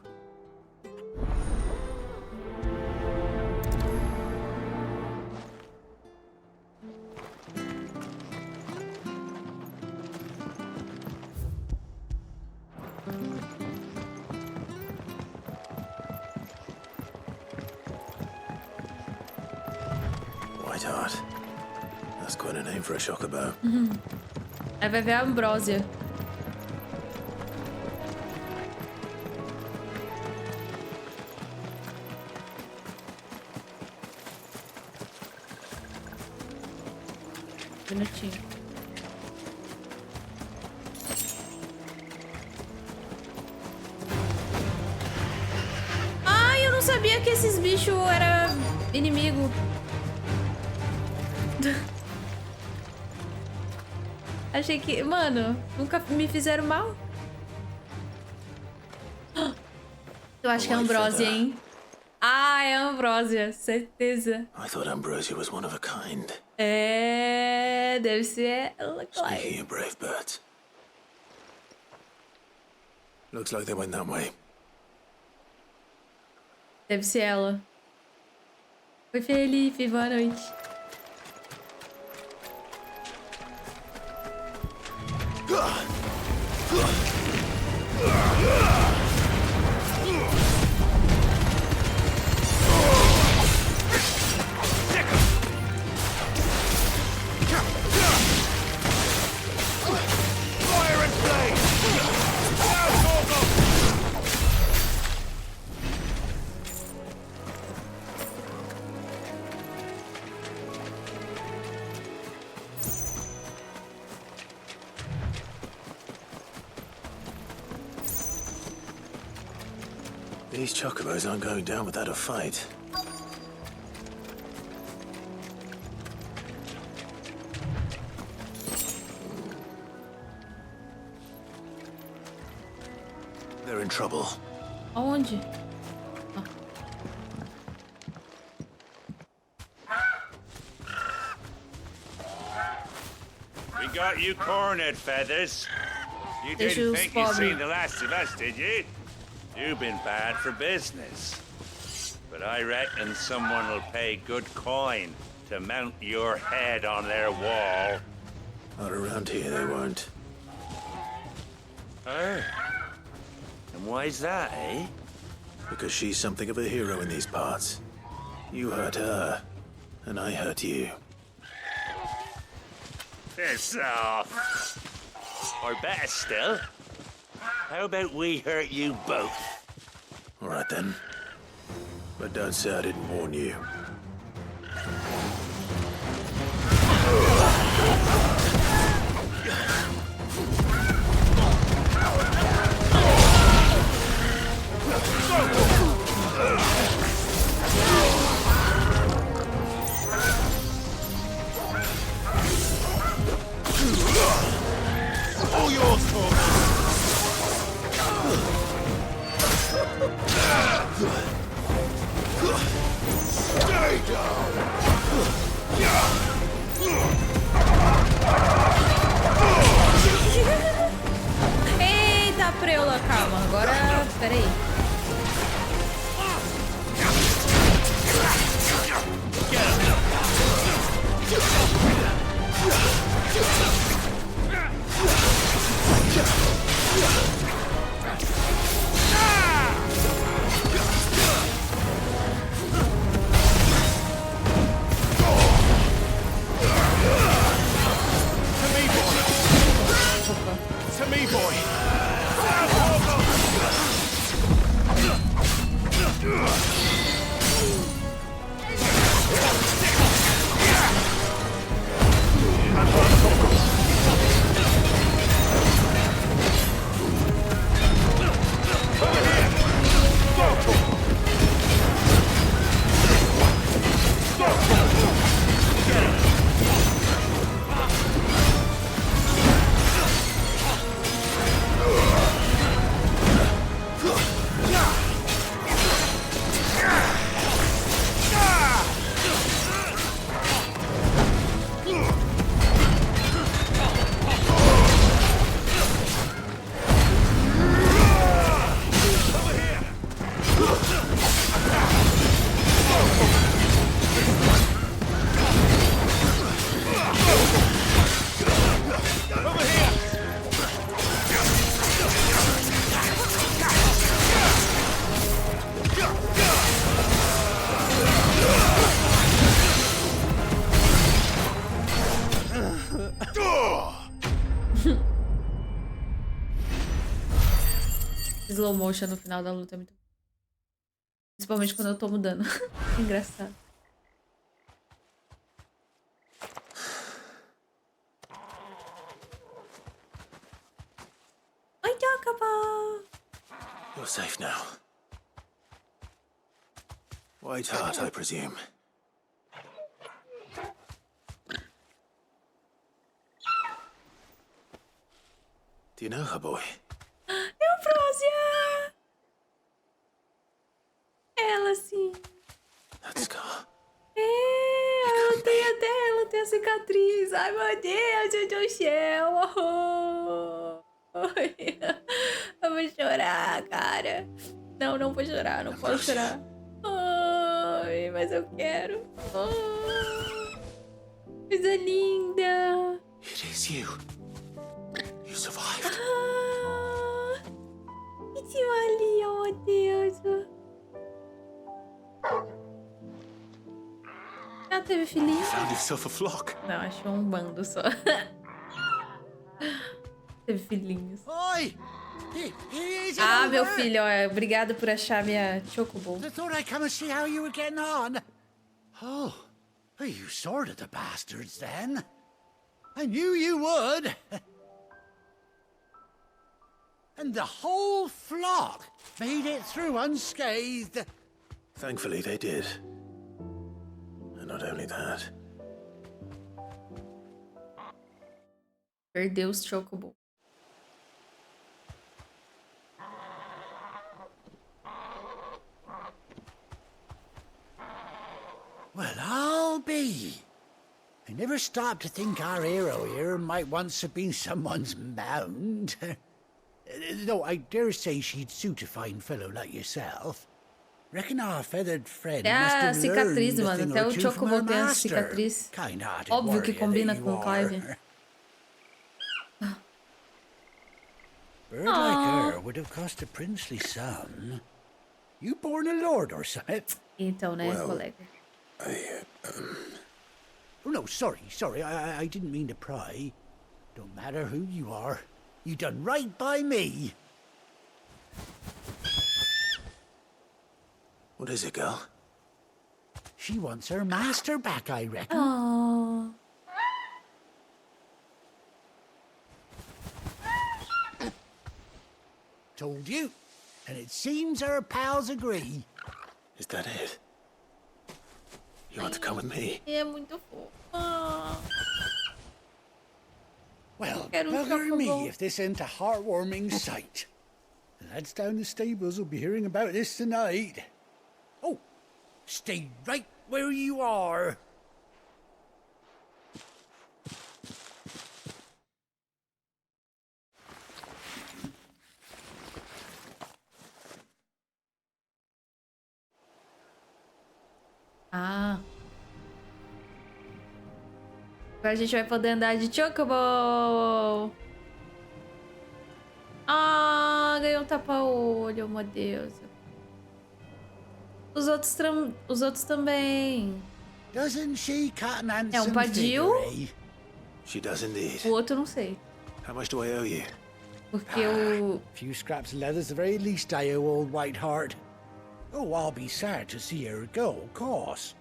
Whiteheart. That's quite a name for a chocobo. Aí vai ver a Ambrosia. Minutinho. Ai, eu não sabia que esses bichos eram inimigo. Achei que... Mano, nunca me fizeram mal. Eu acho que é Ambrosia, hein? Ah, é Ambrosia, certeza. I thought Ambrosia was one of a kind. É, deve ser ela, claro. Speaking of brave birds. Looks like they went that way. Deve ser ela. Oi, Felipe, boa noite. These chocobos aren't going down without a fight. We're in trouble. Aonde? We got you cornered, Feathers. You didn't think you'd seen the last of us, did you? You've been bad for business. But I reckon someone will pay good coin to mount your head on their wall. Not around here, they won't. Oh. And why's that, eh? Because she's something of a hero in these parts. You hurt her, and I hurt you. Piss off. Or better still, how about we hurt you both? All right then. But don't say I didn't warn you. All yours, Torch. Stay down. Eita, preula, calma. Agora, peraí. To me, boy. Slow motion no final da luta é muito... Principalmente quando eu tô mudando. Engraçado. Oi, Jacaba! You're safe now. White Heart, I presume. Do you know her, boy? Eufrósia! Ela, sim. That scar. Ela tem até... Ela tem a cicatriz. Ai, meu Deus, do céu. Eu vou chorar, cara. Não, não vou chorar. Não posso chorar. Ai, mas eu quero. Coisa linda. It is you. You survived. Que ali, oh meu Deus. Ela teve filhinho? You found yourself a flock. Não, achou um bando só. Teve filhinhos. Oi! Ah, meu filho, obrigado por achar minha chocobo. I thought I'd come and see how you were getting on. Oh, you sorted the bastards then. I knew you would. And the whole flock made it through unscathed. Thankfully, they did. And not only that. Perdeu os chocobo. say, I never stopped to think our hero here might once have been someone's mount. Though I dare say she'd suit a fine fellow like yourself. Reckon our feathered friend must have cicatriz, learned a mano. thing Até or o two from her Chocobo tem a master. cicatriz. Kind-hearted Óbvio que warrior combina that you com o Clive. are. Bird like her would have cost a princely sum. You born a lord or something? Então, né, colega? Oh, no, sorry. I didn't mean to pry. Don't matter who you are. You done right by me. What is it, girl? She wants her master back, I reckon. Oh. Told you. And it seems her pals agree. Is that it? You want to come with me? É muito fofo. Ah. Well, Quero bugger me chocobo. if this ain't a heartwarming sight. The lads down the stables will be hearing about this tonight. Oh, stay right where you are. Ah. Agora a gente vai poder andar de Chocobo. Ah, ganhou um tapa-olho, meu Deus. Os outros também. Doesn't she cut an É um padio. She does indeed. O outro não sei. How much do I owe you? Porque o... Few scraps of leather's the very least I owe old Whiteheart. Oh, I'll be sad to see her go, of course.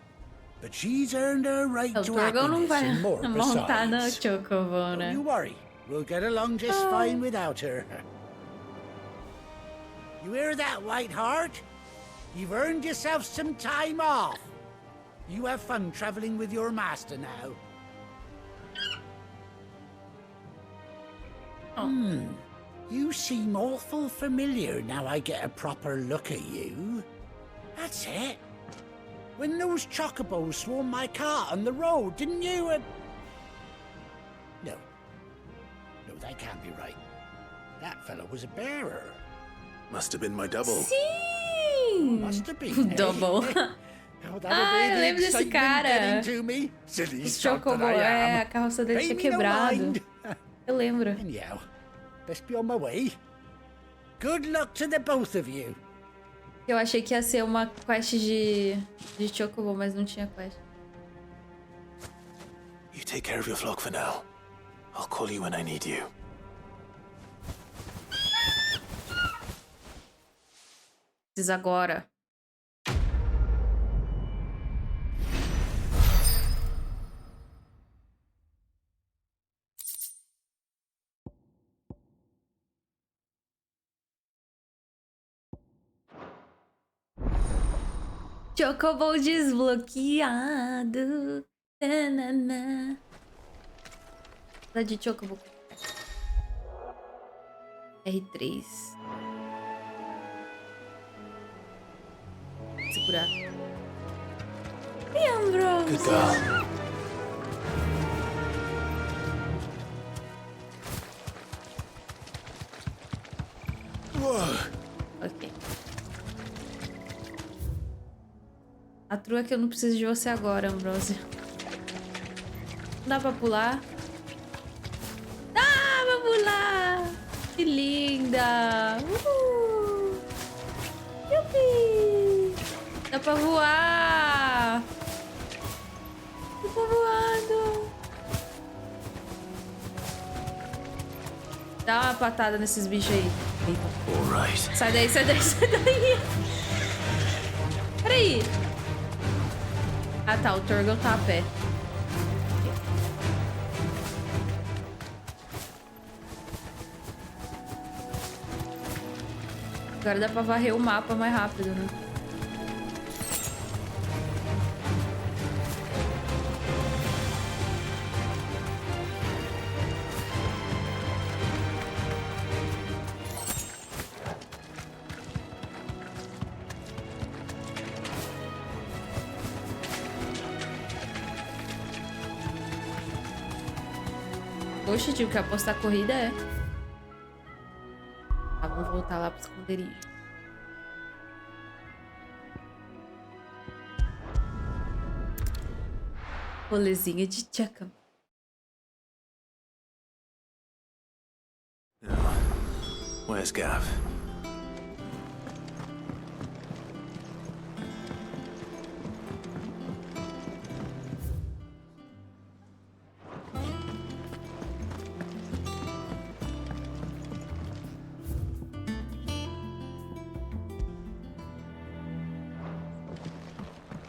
But she's earned her right O to Torgal não happiness vai and more montar no besides. Chocobo, né? Don't you worry, we'll get along just fine without her. You hear that, Whiteheart? You've earned yourself some time off. You have fun traveling with your master now. You seem awful familiar now I get a proper look at you. That's it. When those chocobos swarmed my cart on the road, didn't you? No, that can't be right. That fellow was a bearer. Must have been my double. Sim! Must have been. Double. Ah, eu lembro desse cara. O Chocobo, a carroça dele tinha quebrado. Eu lembro. Anyhow, best be on my way. Good luck to the both of you. Eu achei que ia ser uma quest de Chocobo, mas não tinha quest. You take care of your flock for now. I'll call you when I need you. Precisa agora. Chocobo desbloqueado. Tanana. Dá de Chocobo. R3. Segurar. Leandro. Good girl. Ok. A trua é que eu não preciso de você agora, Ambrose. Não dá pra pular? Dá pra pular! Que linda! Yupi! Dá pra voar! Eu tô voando! Dá uma patada nesses bichos aí. Alright. Sai daí, sai daí, sai daí! Peraí! Ah tá, o Torgal tá a pé. Agora dá pra varrer o mapa mais rápido, né? Poxa, tive que apostar a corrida, é. Tá, vamos voltar lá pro esconderijo. Rolezinha de tchaca. Where's Gav?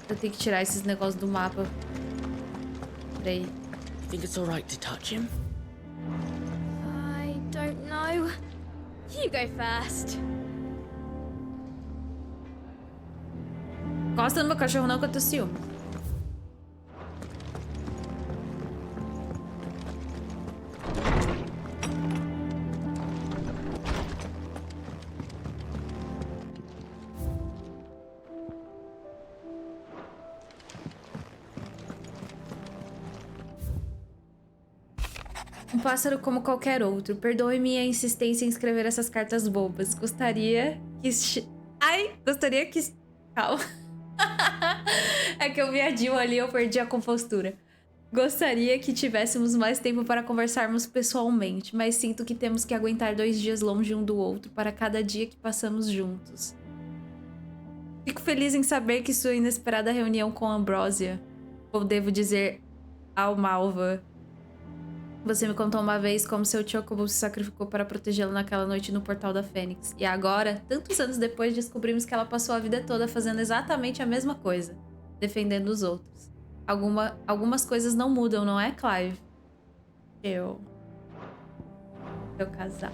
Eu tenho que tirar esses negócios do mapa. Peraí. Think it's alright to touch him? I don't know. You go first. Gosta do meu cachorro não, que eu tô ciúme. Um pássaro como qualquer outro. Perdoe minha insistência em escrever essas cartas bobas. Gostaria que... Gostaria que... Calma. É que eu vi a Jill ali e eu perdi a compostura. Gostaria que tivéssemos mais tempo para conversarmos pessoalmente, mas sinto que temos que aguentar 2 dias longe um do outro para cada dia que passamos juntos. Fico feliz em saber que sua inesperada reunião com Ambrosia, ou devo dizer, Almalva. Você me contou uma vez como seu Chocobo se sacrificou para protegê-lo naquela noite no portal da Fênix. E agora, tantos anos depois, descobrimos que ela passou a vida toda fazendo exatamente a mesma coisa. Defendendo os outros. Algumas coisas não mudam, não é, Clive? Seu casal.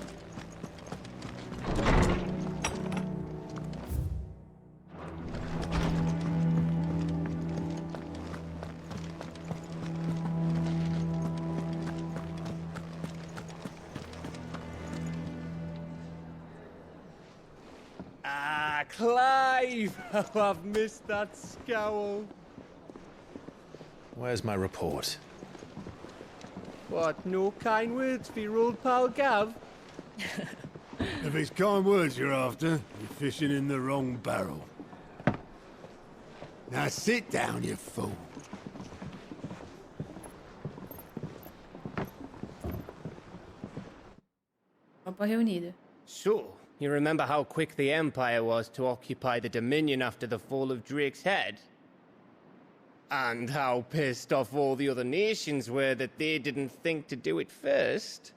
Ah, Clive! Oh, I've missed that scowl. Where's my report? What, no kind words for your old pal Gav? If it's kind words you're after, you're fishing in the wrong barrel. Now sit down, you fool. Tropa reunida. So, you remember how quick the Empire was to occupy the Dominion after the fall of Drake's head? And how pissed off all the other nations were that they didn't think to do it first?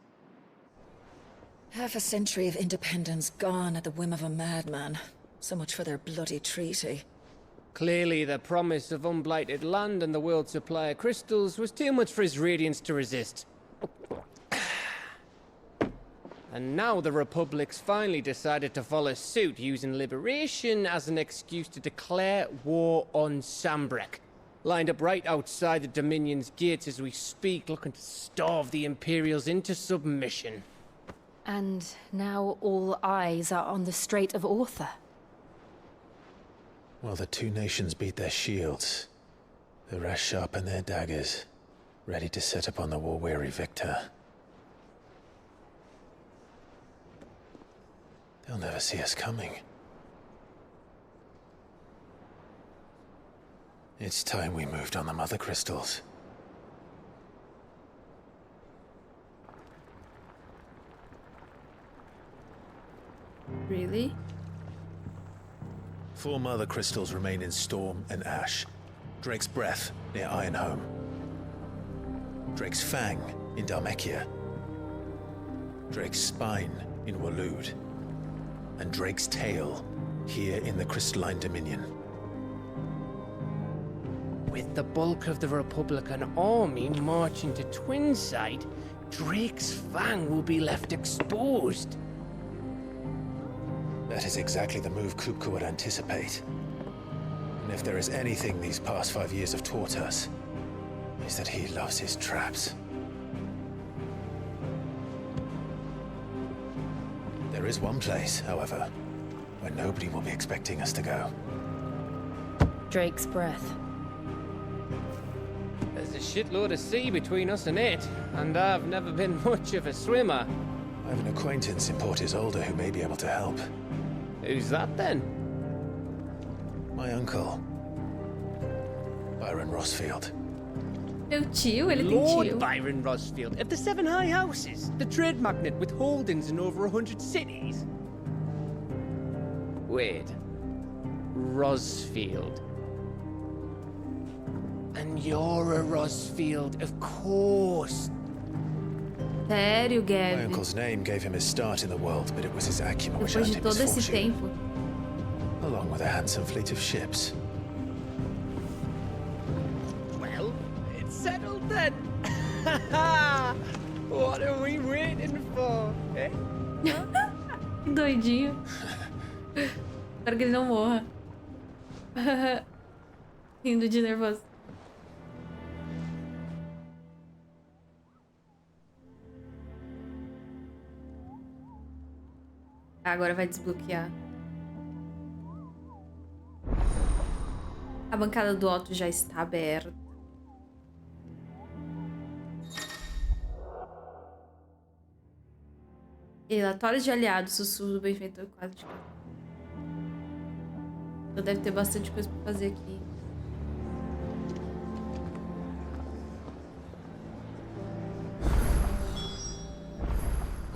Half a century of independence gone at the whim of a madman. So much for their bloody treaty. Clearly, the promise of unblighted land and the world's supply of crystals was too much for his radiance to resist. And now the Republic's finally decided to follow suit, using liberation as an excuse to declare war on Sambrek. Lined up right outside the Dominion's gates as we speak, looking to starve the Imperials into submission. And now all eyes are on the Strait of Author. Well, the 2 nations beat their shields. The rest sharpen their daggers, ready to set upon the war-weary victor. They'll never see us coming. It's time we moved on the Mother Crystals. Really? 4 Mother Crystals remain in Storm and Ash. Drake's Breath near Ironhome. Drake's Fang in Dhalmekia. Drake's Spine in Waloed. And Drake's Tail here in the Crystalline Dominion. With the bulk of the Republican army marching to Twinside, Drake's Fang will be left exposed. That is exactly the move Kupka would anticipate. And if there is anything these past 5 years have taught us, is that he loves his traps. There is one place, however, where nobody will be expecting us to go. Drake's Breath. As There's a shitload of sea between us and it, and I've never been much of a swimmer. I have an acquaintance in Port Isolde who may be able to help. Who's that then? My uncle, Byron Rossfield. Meu tio, ele tem Lord tio. Byron Rossfield of the Seven High Houses, the trade magnate with holdings in over 100 cities. Wait, Rossfield. And you're a Rossfield, of course. Sério, Gabi? My uncle's name gave him his start in the world, but it was his acumen which Depois earned de him his todo esse fortune, tempo. along with a handsome fleet of ships. Well, it's settled then. What are we waiting for, eh? Que doidinho. Espero que ele não morra. Rindo de nervoso. Agora vai desbloquear. A bancada do Otto já está aberta. Relatórios de aliados, sussurro do benfeitor quase de casa. Então deve ter bastante coisa pra fazer aqui.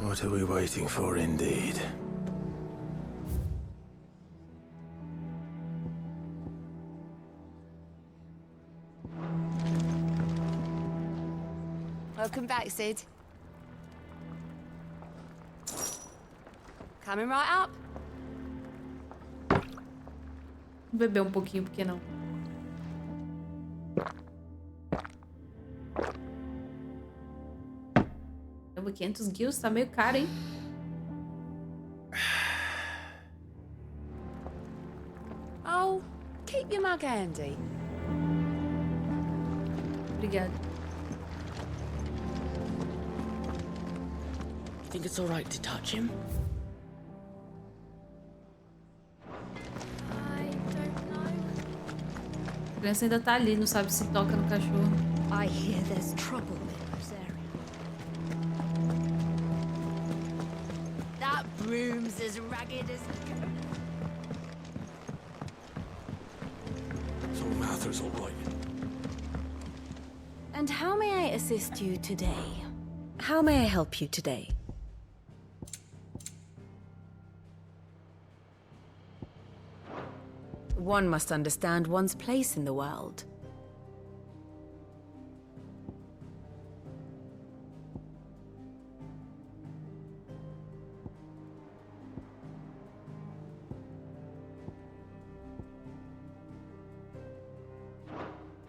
What are we waiting for, indeed? Welcome back, Sid. Coming right up. Vou beber um pouquinho, por que não? Caramba, 500 guilds tá meio caro, hein? Oh, keep your mug handy. Obrigada. Think it's all right to touch him? A criança ainda tá ali, não sabe se toca no cachorro. I hear there's trouble in this area. That broom's as ragged as So Mather's all right. And how may I assist you today? How may I help you today? One must understand one's place in the world.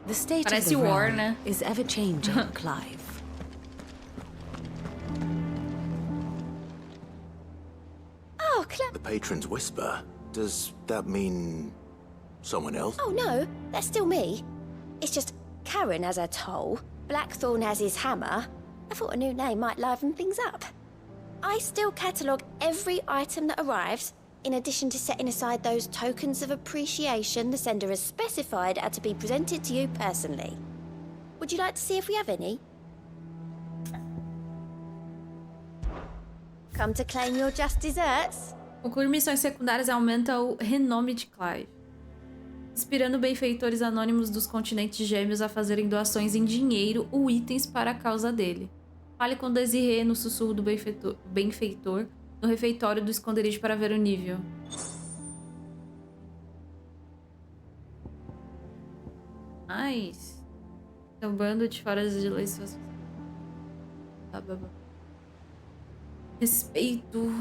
The state of the realm is ever changing, Clive. Oh, The patron's whisper. Does that mean someone else? Oh, no, that's still me. It's just Karen has her toll, Blackthorn has his hammer. I thought a new name might liven things up. I still catalogue every item that arrives, in addition to setting aside those tokens of appreciation the sender has specified are to be presented to you personally. Would you like to see if we have any? Come to claim your just desserts? Concluir missões secundárias aumenta o renome de Clive, inspirando benfeitores anônimos dos continentes gêmeos a fazerem doações em dinheiro ou itens para a causa dele. Fale com Desiree no sussurro do benfeitor no refeitório do esconderijo para ver o nível. Nice. É um bando de fora de leis. Respeito.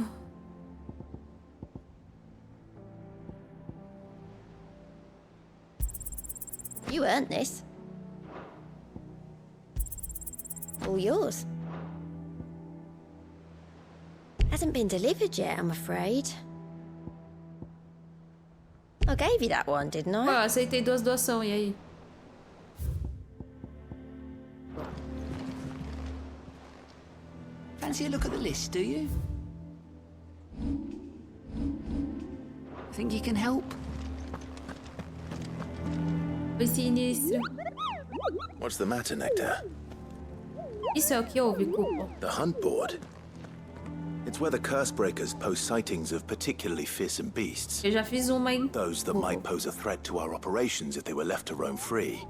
You earned this. All yours. Hasn't been delivered yet, I'm afraid. I gave you that one, didn't I? Eu aceitei 2 doações, e aí? Fancy a look at the list, do you? Think you can help? Oi, Sinistro. What's the matter, Nectar? Isso é o que houve, Cupo? The hunt board. It's where the curse breakers post sightings of particularly fearsome beasts. Eu já fiz uma, hein? Those that might pose a threat to our operations if they were left to roam free.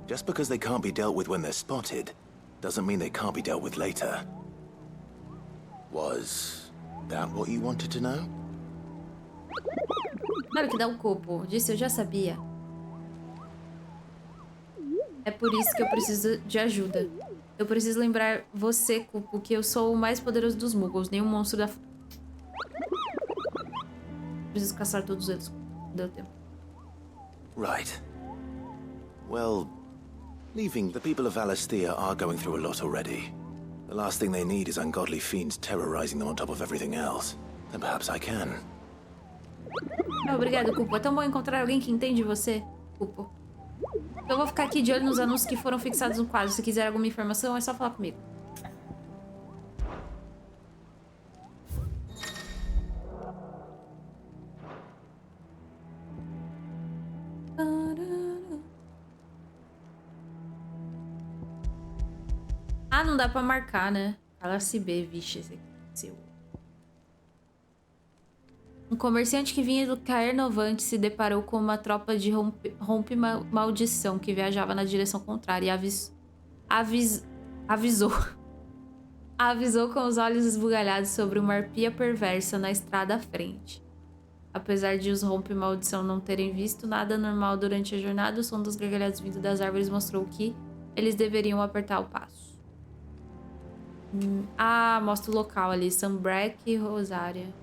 Just because they can't be dealt with when they're spotted, doesn't mean they can't be dealt with later. Was that what you wanted to know? Claro que dá um Cupo. Disse, eu já sabia. É por isso que eu preciso de ajuda. Eu preciso lembrar você, Cupo, que eu sou o mais poderoso dos Muggles, nenhum monstro da... Preciso caçar todos eles. Não deu tempo. Right. Well, leaving, the people of Valisthea are going through a lot already. The last thing they need is ungodly fiends terrorizing them on top of everything else. Then perhaps I can. Obrigado, Cupo. É tão bom encontrar alguém que entende você, Cupo. Eu vou ficar aqui de olho nos anúncios que foram fixados no quadro. Se quiser alguma informação, é só falar comigo. Ah, não dá pra marcar, né? Classe B, vixe, esse aqui é seu. Um comerciante que vinha do Caernovante se deparou com uma tropa de rompe-maldição que viajava na direção contrária e avisou com os olhos esbugalhados sobre uma arpia perversa na estrada à frente. Apesar de os rompe-maldição não terem visto nada normal durante a jornada, o som dos gargalhados vindo das árvores mostrou que eles deveriam apertar o passo. Ah, mostra o local ali, Sunbreak e Rosária.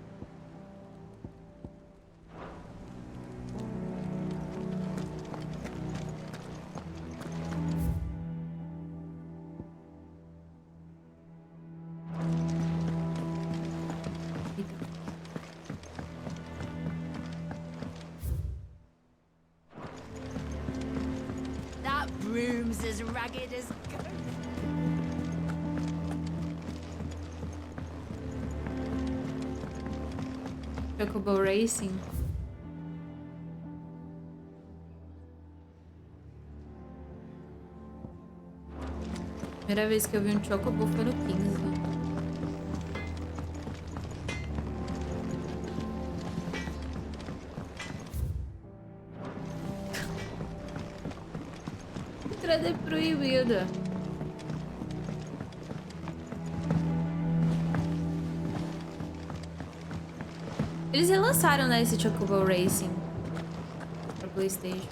That broom's as ragged as... Chocobo Racing. Primeira vez que eu vi um Chocobo foi no 15. Entrada é proibida. Eles relançaram, né, esse Chocobo Racing pra PlayStation.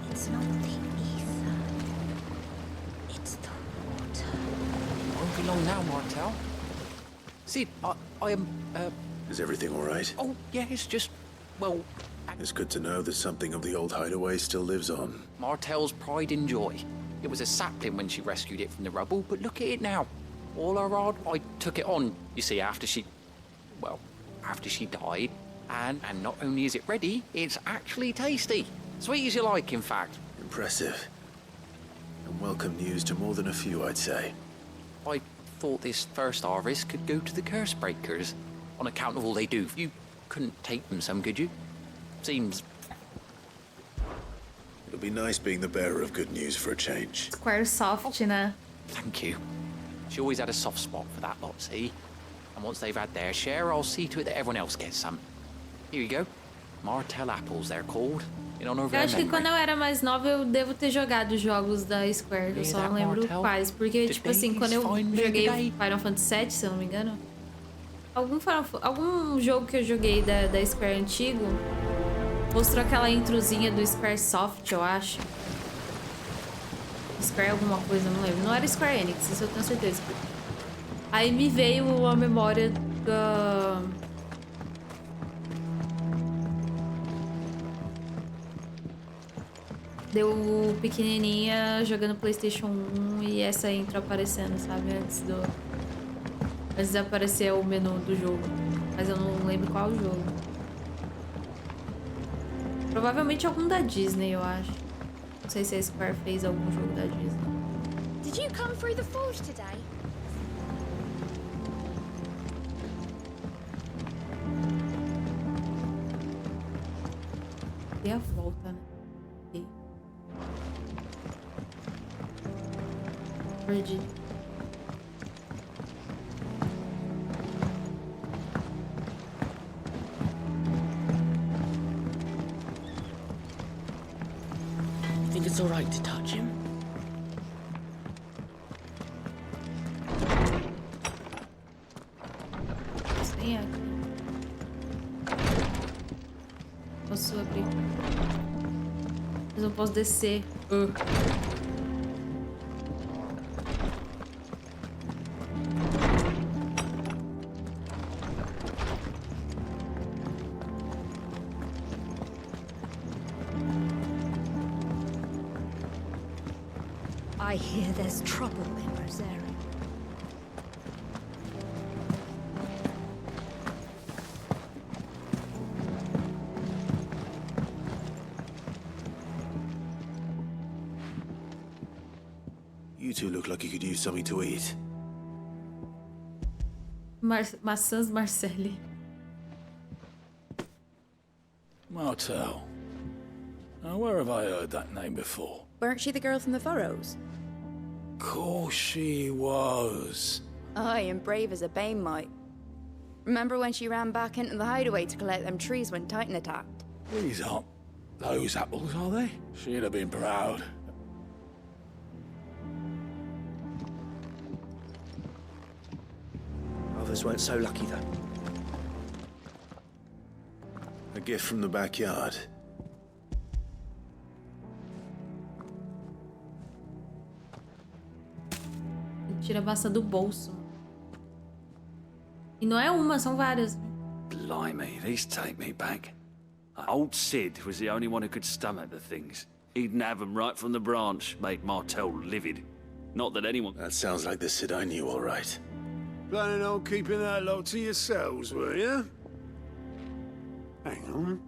It's not the ether. It's the water. Won't be long now, Martel. Sid, I am, Is everything all right? Oh, yeah, it's just, well... It's good to know that something of the old hideaway still lives on. Martel's pride and joy. It was a sapling when she rescued it from the rubble, but look at it now. All her hard, I took it on, you see, after she died. And not only is it ready, it's actually tasty. Sweet as you like, in fact. Impressive. And welcome news to more than a few, I'd say. I thought this first harvest could go to the curse breakers, on account of all they do. You couldn't take them some, could you? Seems... It'll be nice being the bearer of good news for a change. Squaresoft, né? Thank you. She always had a soft spot for that lot, see? And once they've had their share, I'll see to it that everyone else gets some. Here you go. Martel apples, they're called. In honor of Eu their acho que memory. quando eu era mais nova, eu devo ter jogado jogos da Square. Eu só não lembro quais. Porque, tipo assim, quando eu joguei Final Fantasy VII, se eu não me engano... Algum jogo que eu joguei da Square antigo... Mostrou aquela introzinha do Squaresoft, eu acho. Square alguma coisa, não lembro. Não era Square Enix, isso eu tenho certeza. Aí me veio a memória da... Deu pequenininha jogando PlayStation 1 e essa intro aparecendo, sabe? Antes de aparecer o menu do jogo. Mas eu não lembro qual jogo. Provavelmente algum da Disney, eu acho. Não sei se a Square fez algum jogo da Disney. Did you come through the forge today? dei a volta, né? Dei. Perdi. Think it's all right to touch him? Sem aqui. Posso abrir. Mas não posso descer. I hear there's trouble in Rosaria. You two look like you could use something to eat. Maçãs Marcelli. Martel. Now, where have I heard that name before? Weren't she the girl from the furrows? Course she was. Aye, and brave as a bane might. Remember when she ran back into the hideaway to collect them trees when Titan attacked? These aren't those apples, are they? She'd have been proud. Others weren't so lucky, though. A gift from the backyard. Tira a maçã do bolso. E não é uma, são várias. Blimey, these take me back. Old Sid was the only one who could stomach the things. He'd have them right from the branch, made Martel livid. Not that anyone... That sounds like the Sid I knew, all right. Planning on keeping that lot to yourselves, were you? Hang on.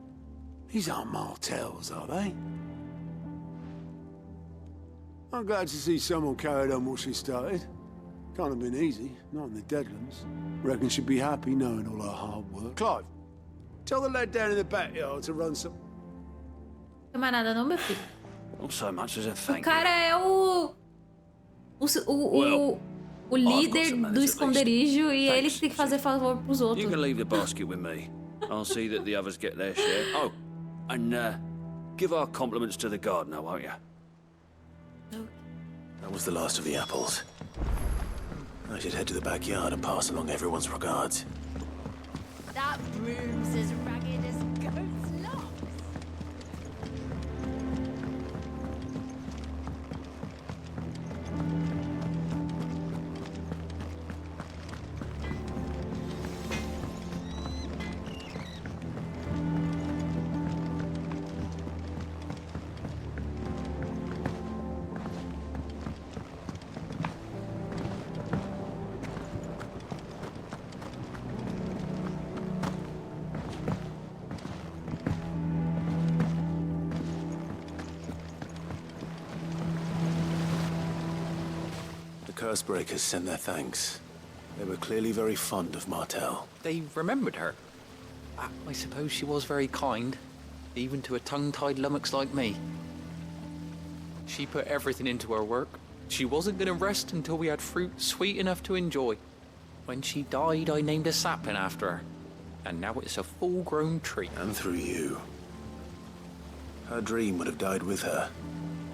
These aren't Martels, are they? I'm glad to see someone carried on what she started. Can't have been easy, not in the Deadlands. Reckon she'd be happy knowing all her hard work. Clive, tell the lad down in the backyard to run some... Camarada, não, meu filho. Not so much as a O thank cara é o líder do esconderijo e ele que tem que fazer favor pros you. outros. You can leave the basket with me. I'll see that the others get their share. Oh, and give our compliments to the gardener, won't you? That was the last of the apples. I should head to the backyard and pass along everyone's regards. That broom's as ragged as goat's locks. Cursebreakers send their thanks. They were clearly very fond of Martel. They remembered her. I suppose she was very kind, even to a tongue-tied lummox like me. She put everything into her work. She wasn't going to rest until we had fruit sweet enough to enjoy. When she died, I named a sapling after her. And now it's a full-grown tree. And through you. Her dream would have died with her,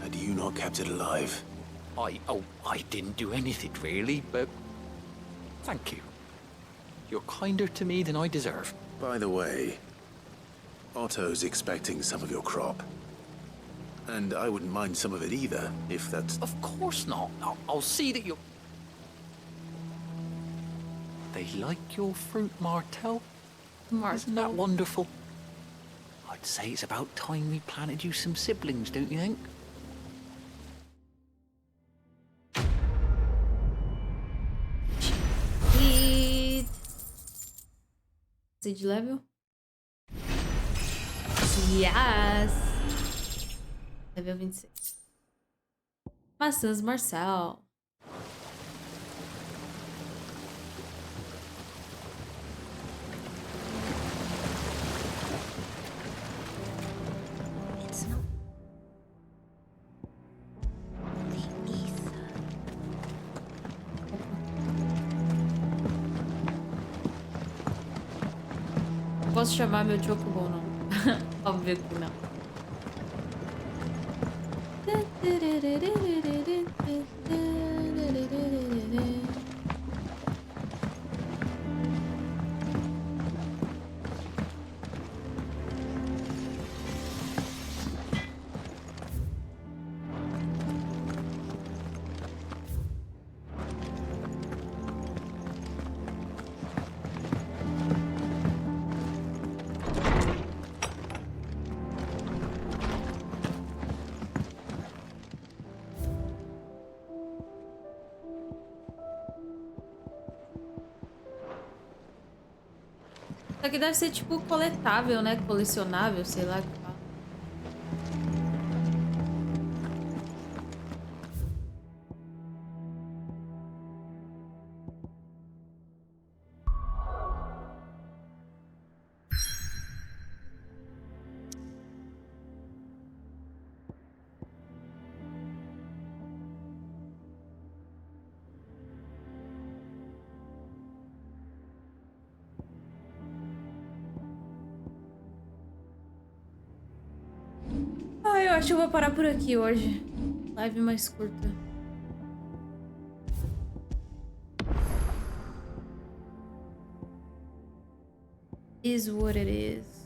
had you not kept it alive. I didn't do anything really, but thank you. You're kinder to me than I deserve. By the way, Otto's expecting some of your crop. And I wouldn't mind some of it either, if that's... Of course not. I'll see that you... They like your fruit, Martel? Isn't that wonderful? I'd say it's about time we planted you some siblings, don't you think? Seed level? Yes! Level 26. Maçãs Marcel. Posso chamar meu Chocobo ou não? Óbvio que não. Isso aqui deve ser tipo coletável, né? Colecionável, sei lá. Eu acho que eu vou parar por aqui hoje. Live mais curta. Is what it is.